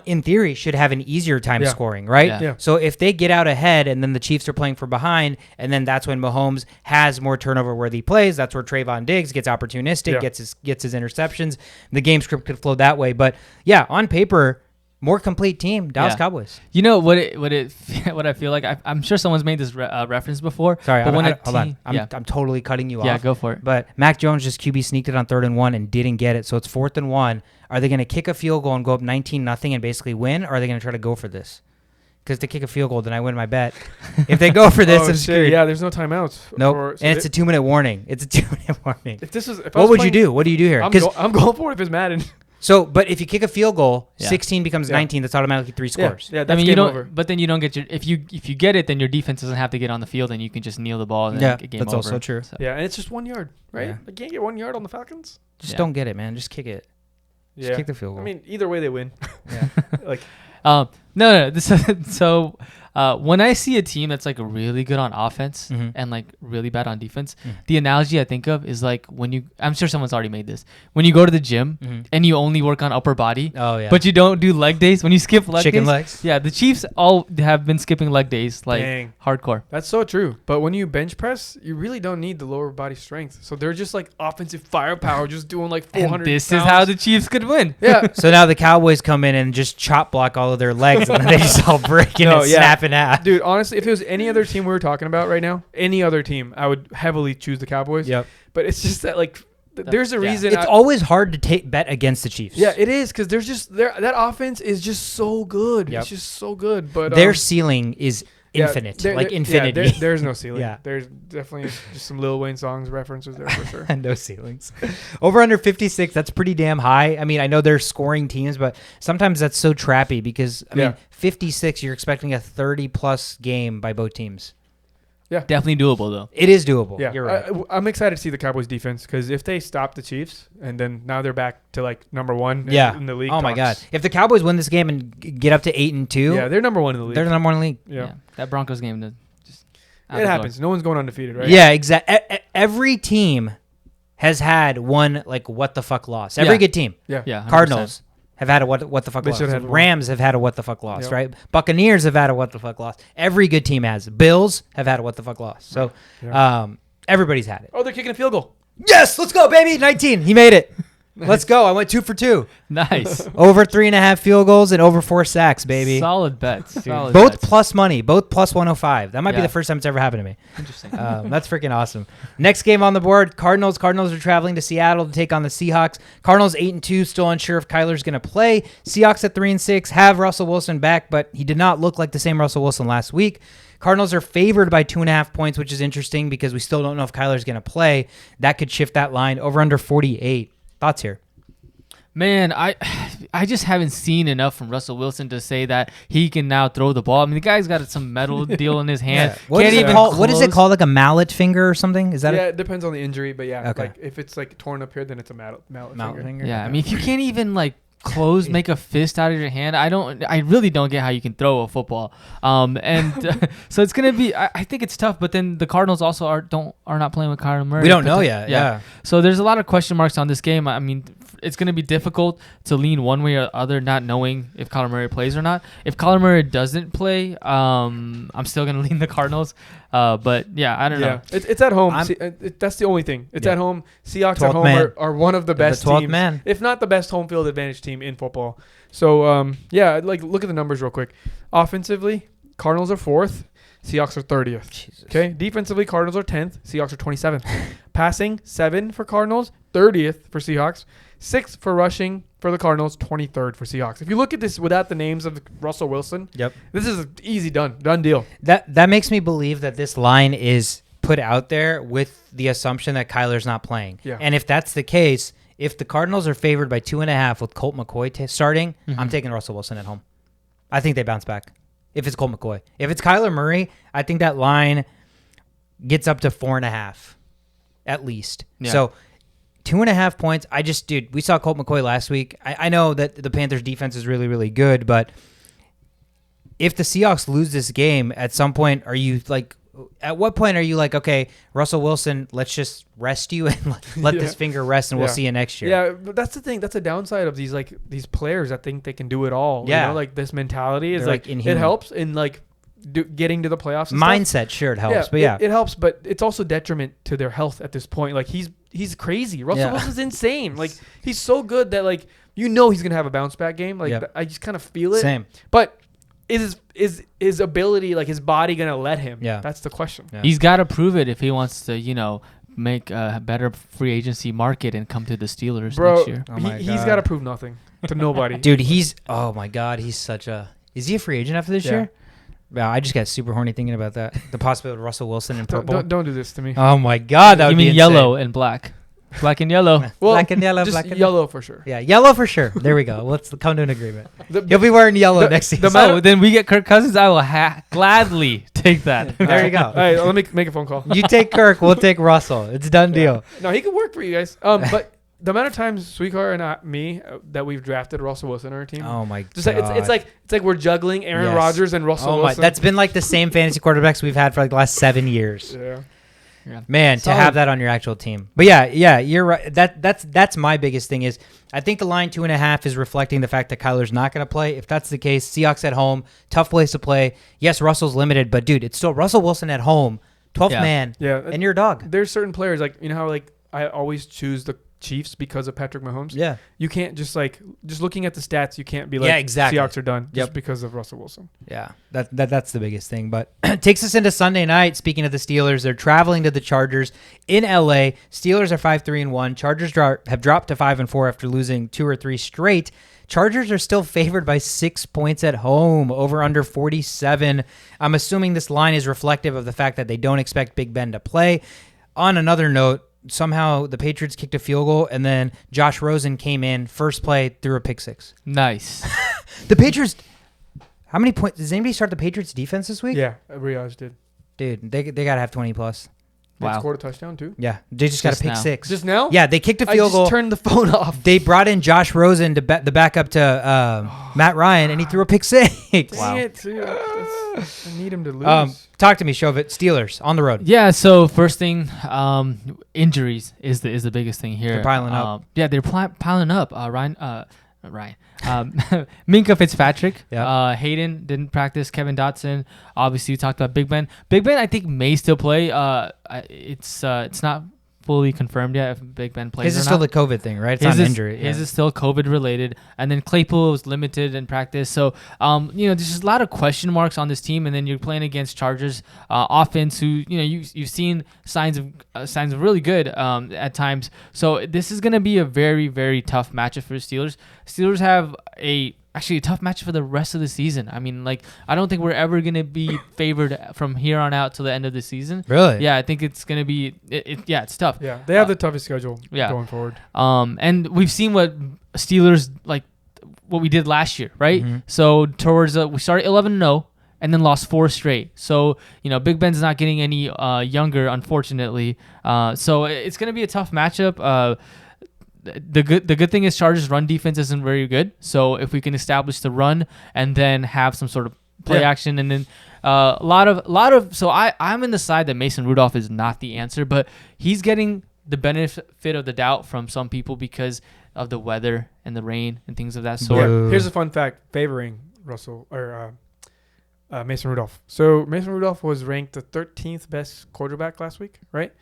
in theory, should have an easier time scoring, right? Yeah. So if they get out ahead and then the Chiefs are playing from behind, and then that's when Mahomes has more turnover-worthy plays. That's where Trayvon Diggs gets opportunistic, gets his interceptions. The game script could flow that way. But yeah, on paper, more complete team, Dallas Cowboys. You know what I feel like? I'm sure someone's made this reference before. Sorry, but hold on. I'm totally cutting you off. Yeah, go for it. But Mac Jones just QB sneaked it on 3rd and 1 and didn't get it, so it's 4th and 1. Are they going to kick a field goal and go up 19-0 and basically win, or are they going to try to go for this? Because to kick a field goal, then I win my bet. If they go for this, I'm screwed. Yeah, there's no timeouts. Nope. And it's a 2-minute warning. It's a 2-minute warning. If What would you do? What do you do here? I'm going for it if it's Madden. So, but if you kick a field goal, Yeah. 16 becomes 19. That's automatically 3 scores. Yeah, I that's mean, game you don't. over. But then you don't get your. If you get it, then your defense doesn't have to get on the field, and you can just kneel the ball and then get game that's over. also true. So, Yeah, and it's just 1 yard, right? Yeah. I can't get 1 yard on the Falcons. Just Yeah. don't get it, man. Just kick it. Just kick the field goal. I mean, either way they win. Yeah. No. So when I see a team that's like really good on offense Mhm. and like really bad on defense, Mm. the analogy I think of is like I'm sure someone's already made this. When you go to the gym Mhm. and you only work on upper body, Oh, yeah. but you don't do leg days. When you skip leg Chicken days, legs? yeah, the Chiefs all have been skipping leg days like Dang. hardcore. That's so true. But when you bench press, you really don't need the lower body strength. So they're just like offensive firepower, just doing like 400 And this pounds. is how the Chiefs could win. Yeah. So now the Cowboys come in and just chop block all of their legs, and then they just all breaking No, and yeah. snapping out. Dude, honestly, if it was any other team we were talking about right now, any other team, I would heavily choose the Cowboys. Yep. But it's just that, like, there's a reason. It's always hard to bet against the Chiefs. Yeah, it is, because there's just that offense is just so good. Yep. It's just so good. But Their ceiling is infinite, infinity. Yeah, there's no ceiling. Yeah. There's definitely just some Lil Wayne songs references there for sure. No ceilings. Over under 56, that's pretty damn high. I mean, I know they're scoring teams, but sometimes that's so trappy because, I mean, 56, you're expecting a 30-plus game by both teams. Yeah. Definitely doable, though. It is doable. Yeah, You're right. I'm excited to see the Cowboys defense because if they stop the Chiefs and then now they're back to like number one in the league. Oh my God. If the Cowboys win this game and get up to 8-2, yeah, they're number one in the league. they're the number one in the league. Yeah. That Broncos game, just It happens. No one's going undefeated, right? Yeah, exactly. Every team has had one like what the fuck loss. Every good team. Yeah. Yeah. 100%. Cardinals have had a what the fuck They loss. should have had one. Rams have had a what the fuck loss, Yep. right? Buccaneers have had a what the fuck loss. Every good team has. Bills have had a what the fuck loss. So everybody's had it. Oh, they're kicking a field goal. Yes, let's go, baby. 19. He made it. Let's go. I went 2 for 2. Nice. Over 3.5 field goals and over 4 sacks, baby. Solid bets. Solid Both bets. plus money. Both plus 105. That might be Yeah. the first time it's ever happened to me. Interesting. That's freaking awesome. Next game on the board, Cardinals. Cardinals are traveling to Seattle to take on the Seahawks. Cardinals 8-2, still unsure if Kyler's going to play. Seahawks at 3-6 have Russell Wilson back, but he did not look like the same Russell Wilson last week. Cardinals are favored by 2.5 points, which is interesting because we still don't know if Kyler's going to play. That could shift that line over under 48. Thoughts here? Man, I just haven't seen enough from Russell Wilson to say that he can now throw the ball. I mean, the guy's got some metal deal in his hand. What is Can't it even called? What is it close. called? Like a mallet finger or something? Is that Yeah, it depends on the injury, but yeah, Okay. like if it's like torn up here, then it's a mallet mallet finger? Yeah, I mean, if you can't even like make a fist out of your hand, I really don't get how you can throw a football. So it's gonna be. I think it's tough. But then the Cardinals also are not playing with Kyler Murray. We don't know yet. Yeah. So there's a lot of question marks on this game. I mean, it's going to be difficult to lean one way or other, not knowing if Kyler Murray plays or not. If Kyler Murray doesn't play, I'm still going to lean the Cardinals. But yeah, I don't know. It's at home. That's the only thing. It's at home. Seahawks at home are one of the best teams, if not the best home field advantage team in football. So like look at the numbers real quick. Offensively, Cardinals are 4th. Seahawks are 30th. Jesus. Okay. Defensively, Cardinals are 10th. Seahawks are 27th. Passing, 7 for Cardinals, 30th for Seahawks. 6th for rushing for the Cardinals, 23rd for Seahawks. If you look at this without the names of Russell Wilson, this is an easy done deal. That makes me believe that this line is put out there with the assumption that Kyler's not playing. Yeah. And if that's the case, if the Cardinals are favored by 2.5 with Colt McCoy starting, I'm taking Russell Wilson at home. I think they bounce back. If it's Colt McCoy. If it's Kyler Murray, I think that line gets up to 4.5 at least. Yeah. So 2.5 points. We saw Colt McCoy last week. I know that the Panthers defense is really, really good, but if the Seahawks lose this game, at some point, at what point are you like, okay, Russell Wilson, let's just rest you and let this finger rest and we'll see you next year. Yeah, but that's the thing. That's a downside of these players that think they can do it all. Yeah. You know, like this mentality is They're, it inhuman. helps in getting to the playoffs and Mindset, stuff. sure, it helps, but yeah. It helps, but it's also detriment to their health at this point. Like he's crazy. Russell Wilson's insane. Like he's so good that he's gonna have a bounce back game. I just kind of feel it. Same. But is his ability, his body gonna let him? Yeah. That's the question. Yeah. He's got to prove it if he wants to, make a better free agency market and come to the Steelers next year. Oh my he's God. got to prove nothing to nobody. Dude, oh my God, is he a free agent after this year? Wow, I just got super horny thinking about that. The possibility of Russell Wilson in purple. Don't do this to me. Oh my God, that would You be mean insane. yellow and black? Black and yellow. Well, black and yellow, just black and yellow for sure. Yeah, yellow for sure. There we go. Let's come to an agreement. He'll be wearing yellow next season. So then we get Kirk Cousins. I will gladly take that. There you go. All right, let me make a phone call. You take Kirk, we'll take Russell. It's a done deal. No, he could work for you guys. But the amount of times Sweecar and me that we've drafted Russell Wilson on our team. Oh my Just God. it's like we're juggling Aaron Rodgers and Russell Wilson. That's been like the same fantasy quarterbacks we've had for the last 7 years. Yeah. Man, Solid. to have that on your actual team. But yeah, you're right. That's my biggest thing is I think the line 2.5 is reflecting the fact that Kyler's not going to play. If that's the case, Seahawks at home, tough place to play. Yes, Russell's limited, but dude, it's still Russell Wilson at home, 12th man, and you're a dog. There's certain players how I always choose the Chiefs because of Patrick Mahomes. Yeah. You can't just looking at the stats, you can't be exactly. Seahawks are done just because of Russell Wilson. Yeah, that's the biggest thing. But takes us into Sunday night. Speaking of the Steelers, they're traveling to the Chargers in LA. Steelers are 5-3-1. Chargers have dropped to 5-4 after losing 2 or 3 straight. Chargers are still favored by 6 points at home, over under 47. I'm assuming this line is reflective of the fact that they don't expect Big Ben to play. On another note, somehow the Patriots kicked a field goal, and then Josh Rosen came in, first play, threw a pick 6. Nice. The Patriots, how many points? Does anybody start the Patriots defense this week? Yeah, Riaz did. Dude, they got to have 20 plus. They Wow. scored a touchdown too. Yeah, they just got Just a pick now. 6. Just now? Yeah, they kicked a I field just goal. turned the phone off. They brought in Josh Rosen to the backup to Matt Ryan, and he threw a pick 6. Dang it, dude. I need him to lose. Talk to me, Shovit. Steelers on the road. Yeah. So first thing, injuries is the biggest thing here. They're piling up. Yeah, they're piling up. Ryan. Minka Fitzpatrick. Yeah. Hayden didn't practice. Kevin Dotson. Obviously, you talked about Big Ben. Big Ben, I think, may still play. It's not fully confirmed yet if Big Ben plays. His or is still not. the COVID thing, right? It's not an injury. His is still COVID related, and then Claypool was limited in practice. So, there's just a lot of question marks on this team, and then you're playing against Chargers offense, who you've seen signs of really good at times. So this is going to be a very, very tough matchup for the Steelers. Steelers have actually a tough match for the rest of the season. I mean, I don't think we're ever going to be favored from here on out till the end of the season. Really? Yeah, I think it's going to be it's tough. Yeah, they have the toughest schedule yeah. going forward. And we've seen what Steelers what we did last year, right? Mm-hmm. So towards we started 11-0 and then lost 4 straight. So, Big Ben's not getting any younger, unfortunately. So it's going to be a tough matchup. The good thing is Chargers' run defense isn't very good. So if we can establish the run and then have some sort of play action, and then a lot of so I'm in the side that Mason Rudolph is not the answer, but he's getting the benefit of the doubt from some people because of the weather and the rain and things of that sort. Boo. Yeah. Here's a fun fact favoring Russell or Mason Rudolph. So Mason Rudolph was ranked the 13th best quarterback last week, right?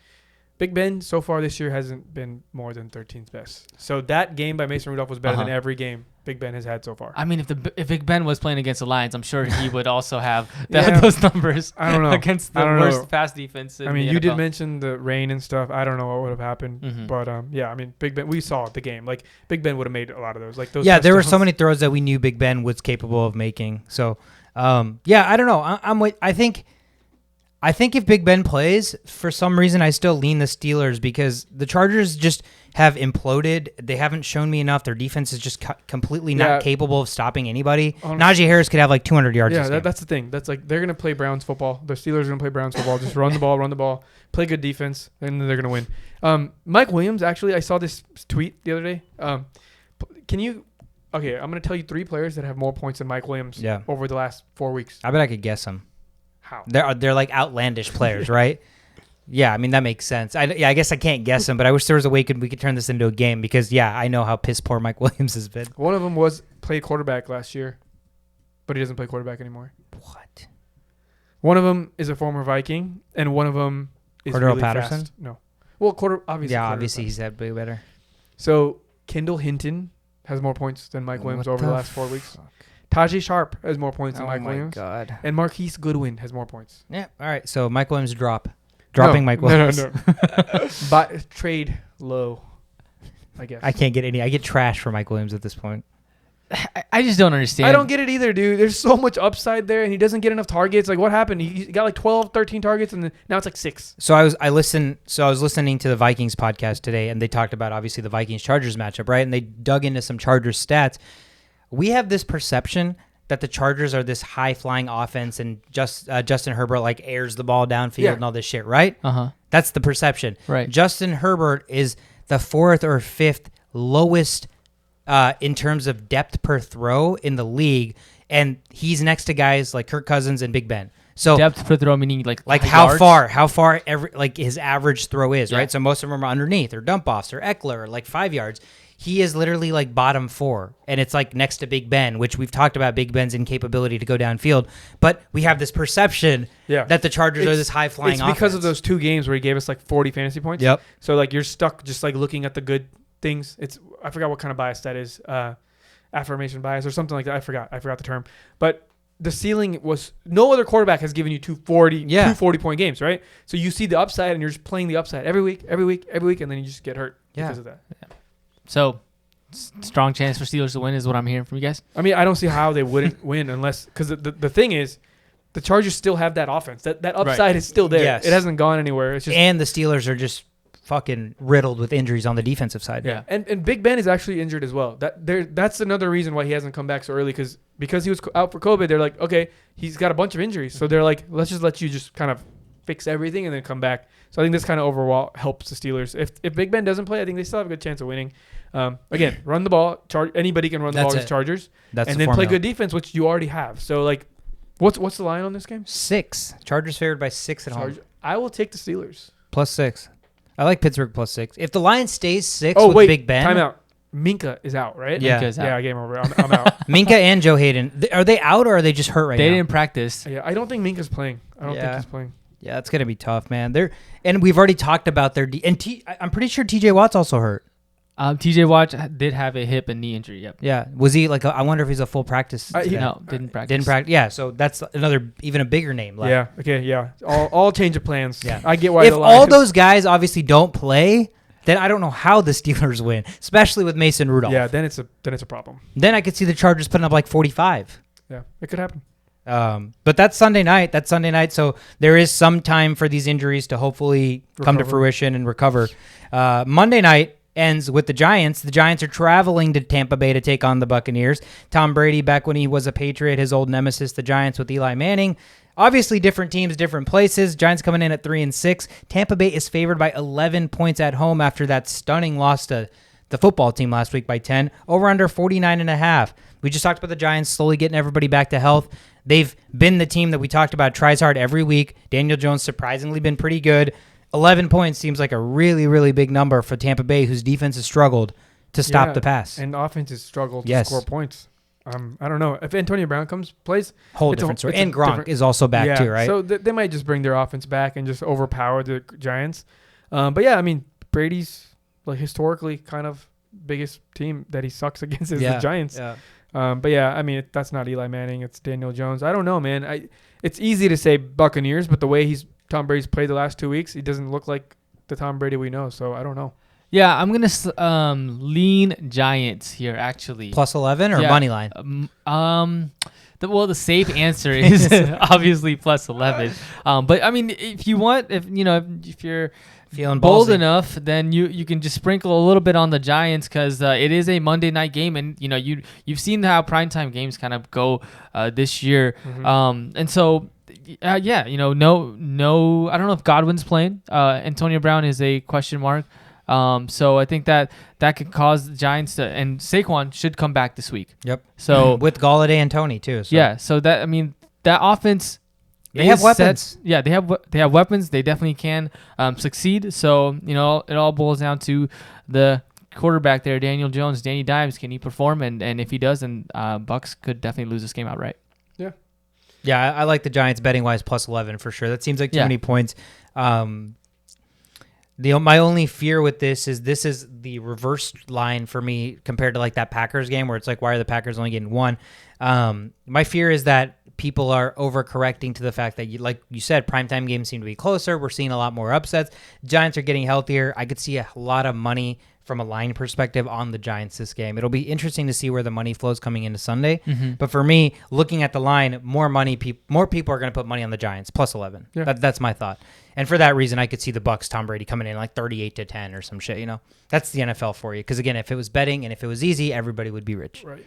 Big Ben so far this year hasn't been more than 13th best. So that game by Mason Rudolph was better than every game Big Ben has had so far. I mean, if Big Ben was playing against the Lions, I'm sure he would also have Yeah. those numbers. I don't know. Against the I don't worst know. pass defense. In I mean, the you did NFL. mention the rain and stuff. I don't know what would have happened, Mhm. but I mean, Big Ben. We saw the game. Big Ben would have made a lot of those. Those. Yeah, there were so touchdowns. many throws that we knew Big Ben was capable of making. So, I don't know. I think if Big Ben plays, for some reason, I still lean the Steelers because the Chargers just have imploded. They haven't shown me enough. Their defense is just completely not capable of stopping anybody. Najee Harris could have 200 yards. Yeah, that's the thing. That's they're gonna play Browns football. The Steelers are gonna play Browns football. Just run the ball, play good defense, and then they're gonna win. Mike Williams, actually, I saw this tweet the other day. Can you? Okay, I'm gonna tell you 3 players that have more points than Mike Williams. Over the last 4 weeks. I bet I could guess them. How? They're outlandish players, right? Yeah, I mean, that makes sense. I guess I can't guess them, but I wish there was a way we could turn this into a game because, I know how piss poor Mike Williams has been. One of them played quarterback last year, but he doesn't play quarterback anymore. What? One of them is a former Viking, and one of them is Cordero really Patterson? fast. No. Well, obviously. Yeah, Cordero obviously he's Patterson. that way better. So, Kendall Hinton has more points than Mike Williams over the last 4 weeks. Tajay Sharp has more points than Mike Williams. God. And Marquise Goodwin has more points. Yeah, all right. So Mike Williams dropping Mike Williams. No. Trade low, I guess. I can't get any. I get trash for Mike Williams at this point. I just don't understand. I don't get it either, dude. There's so much upside there, and he doesn't get enough targets. What happened? He got 12, 13 targets, and now it's 6. So I was listening to the Vikings podcast today, and they talked about obviously the Vikings-Chargers matchup, right? And they dug into some Chargers stats. We have this perception that the Chargers are this high-flying offense, and Justin Herbert airs the ball downfield and all this shit, right? That's the perception. Right. Justin Herbert is the 4th or 5th lowest in terms of depth per throw in the league, and he's next to guys like Kirk Cousins and Big Ben. So depth per throw meaning how far every his average throw is, right? So most of them are underneath or dump offs or Eckler or 5 yards. He is literally bottom 4, and it's next to Big Ben, which we've talked about Big Ben's incapability to go downfield. But we have this perception that the Chargers are this high-flying offense. It's because of those 2 games where he gave us 40 fantasy points. Yep. So you're stuck just looking at the good things. I forgot what kind of bias that is, affirmation bias or something like that. I forgot the term. But the ceiling was no other quarterback has given you 240 point games, right? So you see the upside, and you're just playing the upside every week, and then you just get hurt because of that. Yeah. So, strong chance for Steelers to win is what I'm hearing from you guys. I mean, I don't see how they wouldn't win unless because the thing is, the Chargers still have that offense. That upside is still there. Yes. It hasn't gone anywhere. It's just and the Steelers are just fucking riddled with injuries on the defensive side. Yeah. And Big Ben is actually injured as well. That's another reason why he hasn't come back so early because he was out for COVID. They're okay, he's got a bunch of injuries, so they're let's just let you just kind of fix everything and then come back. So I think this kind of overall helps the Steelers. If Big Ben doesn't play, I think they still have a good chance of winning. Again, run the ball. Anybody can run the ball against Chargers. That's and the then formula. play good defense, which you already have. So like, what's the line on this game? 6. Chargers favored by 6 at home. I will take the Steelers. +6. I like Pittsburgh +6. If the line stays 6 Oh with wait, Big Ben. timeout. Minka is out, right? Yeah. Minka's out. Yeah, game over. I'm out. Minka and Joe Hayden. Are they out or are they just hurt right They now? didn't practice. Yeah, I don't think Minka's playing. I don't Yeah. think he's playing. Yeah, it's gonna be tough, man. And we've already talked about their I'm pretty sure TJ Watt's also hurt. TJ Watt did have a hip and knee injury. Yep. Yeah, was he like? I wonder if he's a full practice. No, didn't practice. Didn't practice. Yeah, so that's another even a bigger name left. Yeah. Okay. Yeah. All change of plans. Yeah. I get why. If the line all those guys obviously don't play, then I don't know how the Steelers win, especially with Mason Rudolph. Yeah. Then it's a problem. Then I could see the Chargers putting up like 45. Yeah. It could happen. But that's Sunday night. So there is some time for these injuries to hopefully come to fruition and recover. Monday night ends with the Giants. The Giants are traveling to Tampa Bay to take on the Buccaneers. Tom Brady, back when he was a Patriot, his old nemesis, the Giants with Eli Manning. Obviously, different teams, different places. Giants coming in at 3-6. Tampa Bay is favored by 11 points at home after that stunning loss to the football team last week by 10. Over under 49.5. We just talked about the Giants slowly getting everybody back to health. They've been the team that we talked about, tries hard every week. Daniel Jones surprisingly been pretty good. 11 points seems like a really, really big number for Tampa Bay, whose defense has struggled to stop the pass. And offense has struggled to score points. I don't know. If Antonio Brown plays, whole different story. And Gronk is also back too, right? So they might just bring their offense back and just overpower the Giants. But yeah, I mean, Brady's like historically kind of biggest team that he sucks against is the Giants. Yeah. But yeah, I mean, that's not Eli Manning. It's Daniel Jones. I don't know, man. It's easy to say Buccaneers, but the way Tom Brady's played the last 2 weeks, he doesn't look like the Tom Brady we know. So I don't know. Yeah, I'm gonna lean Giants here. Actually, +11 or money line? The safe answer is obviously +11. But I mean, if you're feeling bold ballsy enough, then you can just sprinkle a little bit on the Giants because it is a Monday night game, and you've seen how primetime games kind of go this year, and so. No, I don't know if Godwin's playing. Antonio Brown is a question mark. So I think that could cause the Giants to, and Saquon should come back this week. Yep. So with Galladay and Tony too. So. Yeah. So that that offense. They have weapons. They have weapons. They definitely can succeed. So it all boils down to the quarterback there, Daniel Jones, Danny Dimes. Can he perform? And if he does, then Bucs could definitely lose this game outright. Yeah. Yeah, I like the Giants betting wise +11 for sure. That seems like too many points. My only fear with this is the reverse line for me compared to like that Packers game where it's like, why are the Packers only getting 1? My fear is that people are overcorrecting to the fact that, like you said, primetime games seem to be closer. We're seeing a lot more upsets. Giants are getting healthier. I could see a lot of money from a line perspective on the Giants this game. It'll be interesting to see where the money flows coming into Sunday. Mm-hmm. But for me, looking at the line, more people are going to put money on the Giants, +11. Yeah. That's my thought. And for that reason, I could see the Bucs, Tom Brady coming in like 38-10 or some shit. That's the NFL for you. Because again, if it was betting and if it was easy, everybody would be rich. Right.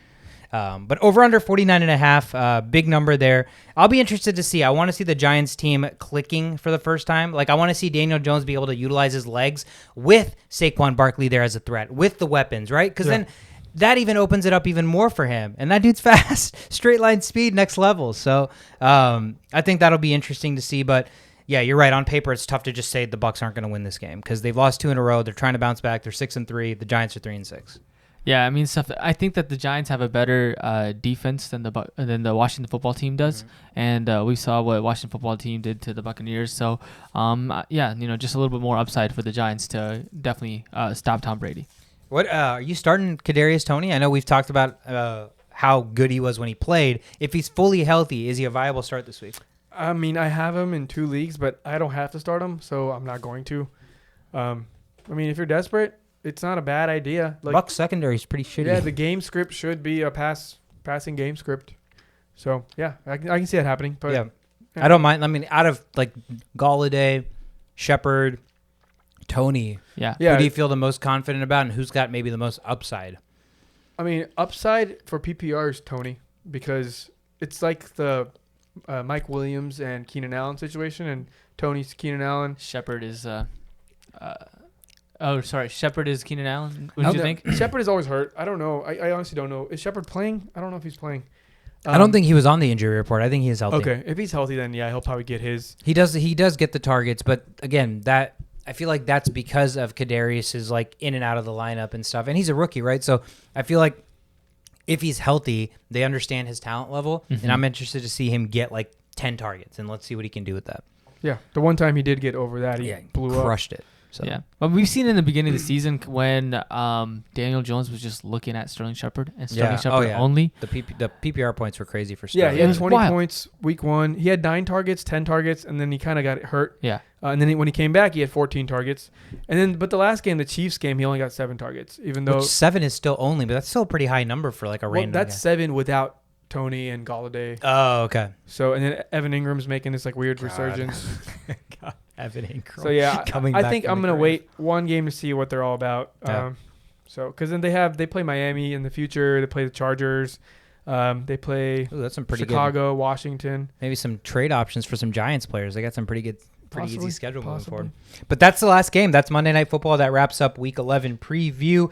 But over under 49.5, big number there. I'll be interested to see. I want to see the Giants team clicking for the first time. Like I want to see Daniel Jones be able to utilize his legs with Saquon Barkley there as a threat, with the weapons, right? Because then that even opens it up even more for him. And that dude's fast, straight line speed, next level. So I think that'll be interesting to see. But yeah, you're right. On paper, it's tough to just say the Bucs aren't going to win this game because they've lost 2 in a row. They're trying to bounce back. They're 6-3. The Giants are 3-6. Yeah, I mean, I think that the Giants have a better defense than the Washington football team does, and we saw what Washington football team did to the Buccaneers. So, just a little bit more upside for the Giants to definitely stop Tom Brady. What are you starting Kadarius Toney? I know we've talked about how good he was when he played. If he's fully healthy, is he a viable start this week? I mean, I have him in 2 leagues, but I don't have to start him, so I'm not going to. If you're desperate. It's not a bad idea. Like, Bucs secondary is pretty shitty. Yeah, the game script should be a passing game script. So, yeah, I can see that happening. But yeah, I don't mind. I mean, out of like Galladay, Shepard, Tony, who do you feel the most confident about and who's got maybe the most upside? I mean, upside for PPR is Tony because it's like the Mike Williams and Keenan Allen situation, and Tony's Keenan Allen. Shepard is Shepard is Keenan Allen. What did you think? Shepard is always hurt. I don't know. I honestly don't know. Is Shepard playing? I don't know if he's playing. I don't think he was on the injury report. I think he is healthy. Okay, if he's healthy, then yeah, he'll probably get his. He does get the targets, but again, that I feel like that's because of Kadarius is like in and out of the lineup and stuff, and he's a rookie, right? So I feel like if he's healthy, they understand his talent level, and I'm interested to see him get like 10 targets, and let's see what he can do with that. Yeah, the one time he did get over that, he blew up. Crushed it. So. Yeah, but we've seen in the beginning of the season when Daniel Jones was just looking at Sterling Shepard and Sterling Shepard only. The PPR points were crazy for Sterling. Yeah, he had 20 points week 1. He had 9 targets, 10 targets, and then he kind of got hurt. Yeah. And then when he came back, he had 14 targets. And then, but the last game, the Chiefs game, he only got 7 targets, even though 7 is still only, but that's still a pretty high number for like a random. That's 7 without Tony and Galladay. Oh, okay. So and then Evan Ingram's making this like weird resurgence. God, Evan Ingram. So yeah, I think I'm gonna wait one game to see what they're all about. Yeah. So because then they play Miami in the future. They play the Chargers. They play that's some pretty Chicago, good. Washington. Maybe some trade options for some Giants players. They got some pretty easy schedule moving Possibly. forward. But that's the last game. That's Monday Night Football. That wraps up Week 11 preview.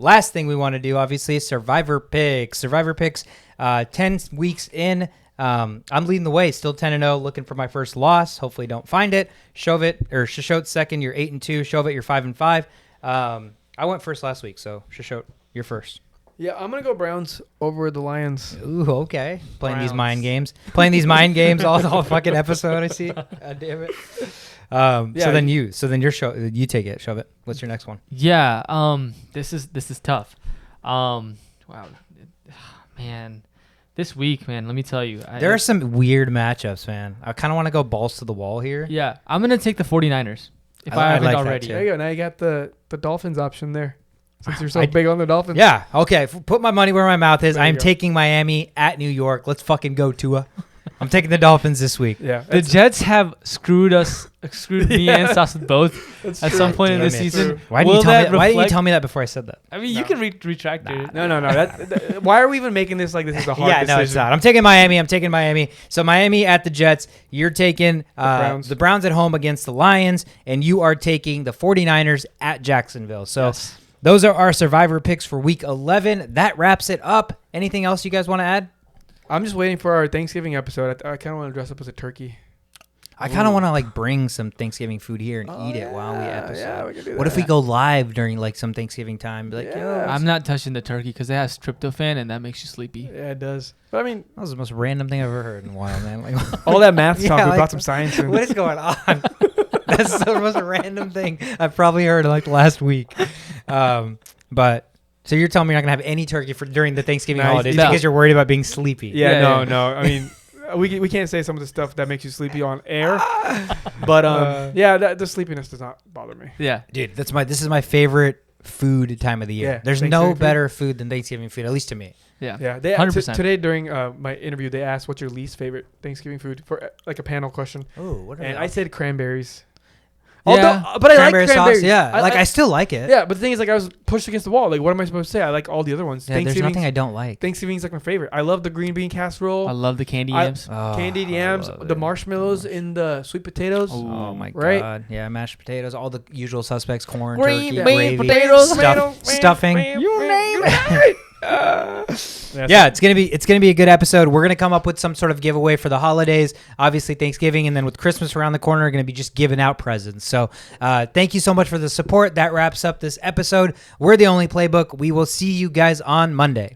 Last thing we want to do, obviously, is Survivor Picks. Survivor Picks, 10 weeks in. I'm leading the way, still 10-0, looking for my first loss. Hopefully don't find it. Shashot second, you're 8-2. Shovit, you're 5-5. I went first last week, so Shashot, you're first. Yeah, I'm going to go Browns over the Lions. Ooh, okay. Playing these mind games all fucking episode, I see. God damn it. So then you take it. Shove it. What's your next one? Yeah. This is tough. Wow, man. This week, man. Let me tell you. There are some weird matchups, man. I kind of want to go balls to the wall here. Yeah, I'm gonna take the 49ers. If I haven't like already. There you go. Now you got the Dolphins option there. Since you're so big on the Dolphins. Yeah. Okay. Put my money where my mouth is. I'm go. taking Miami at New York. Let's fucking go, Tua. I'm taking the Dolphins this week. Yeah. The Jets have screwed me and Sauce both at some point in the season. Why didn't you tell me that before I said that? I mean, you can retract it. No. Why are we even making this like this is a hard decision? No, it's not. I'm taking Miami. So Miami at the Jets. You're taking the Browns at home against the Lions, and you are taking the 49ers at Jacksonville. So those are our Survivor picks for Week 11. That wraps it up. Anything else you guys want to add? I'm just waiting for our Thanksgiving episode. I kind of want to dress up as a turkey. I kind of want to like bring some Thanksgiving food here and eat it while we episode. Yeah, we can do that. What if we go live during like some Thanksgiving time? Be like, yo, I'm not touching the turkey because it has tryptophan and that makes you sleepy. Yeah, it does. But I mean, that was the most random thing I've ever heard in a while, man. Like, all that math talk, we like, brought some science in. What is going on? That's the most random thing I've probably heard like last week. But. So you're telling me you're not going to have any turkey during the Thanksgiving holidays because you're worried about being sleepy? Yeah. No. I mean, we can't say some of the stuff that makes you sleepy on air. But the sleepiness does not bother me. Yeah. Dude, this is my favorite food time of the year. Yeah, there's no better food than Thanksgiving food, at least to me. Yeah. Yeah. 100%. Today during my interview, they asked, what's your least favorite Thanksgiving food for like a panel question. Oh, what are And they? I said cranberries. Yeah. But I like Cranberry cranberries. sauce. Yeah, I still like it. Yeah, but the thing is, like, I was pushed against the wall. Like, what am I supposed to say? I like all the other ones. Yeah, there's nothing I don't like. Thanksgiving's like my favorite. I love the green bean casserole. I love the candy yams. Candied yams, the marshmallows in the sweet potatoes. Oh my right? God! Yeah, mashed potatoes, all the usual suspects: corn, Green turkey, bean, gravy, potatoes, stuffing. You name it. Yeah, it's gonna be a good episode. We're gonna come up with some sort of giveaway for the holidays, obviously Thanksgiving, and then with Christmas around the corner, we're gonna be just giving out presents. So thank you so much for the support. That wraps up this episode. We're the Only Playbook. We will see you guys on Monday.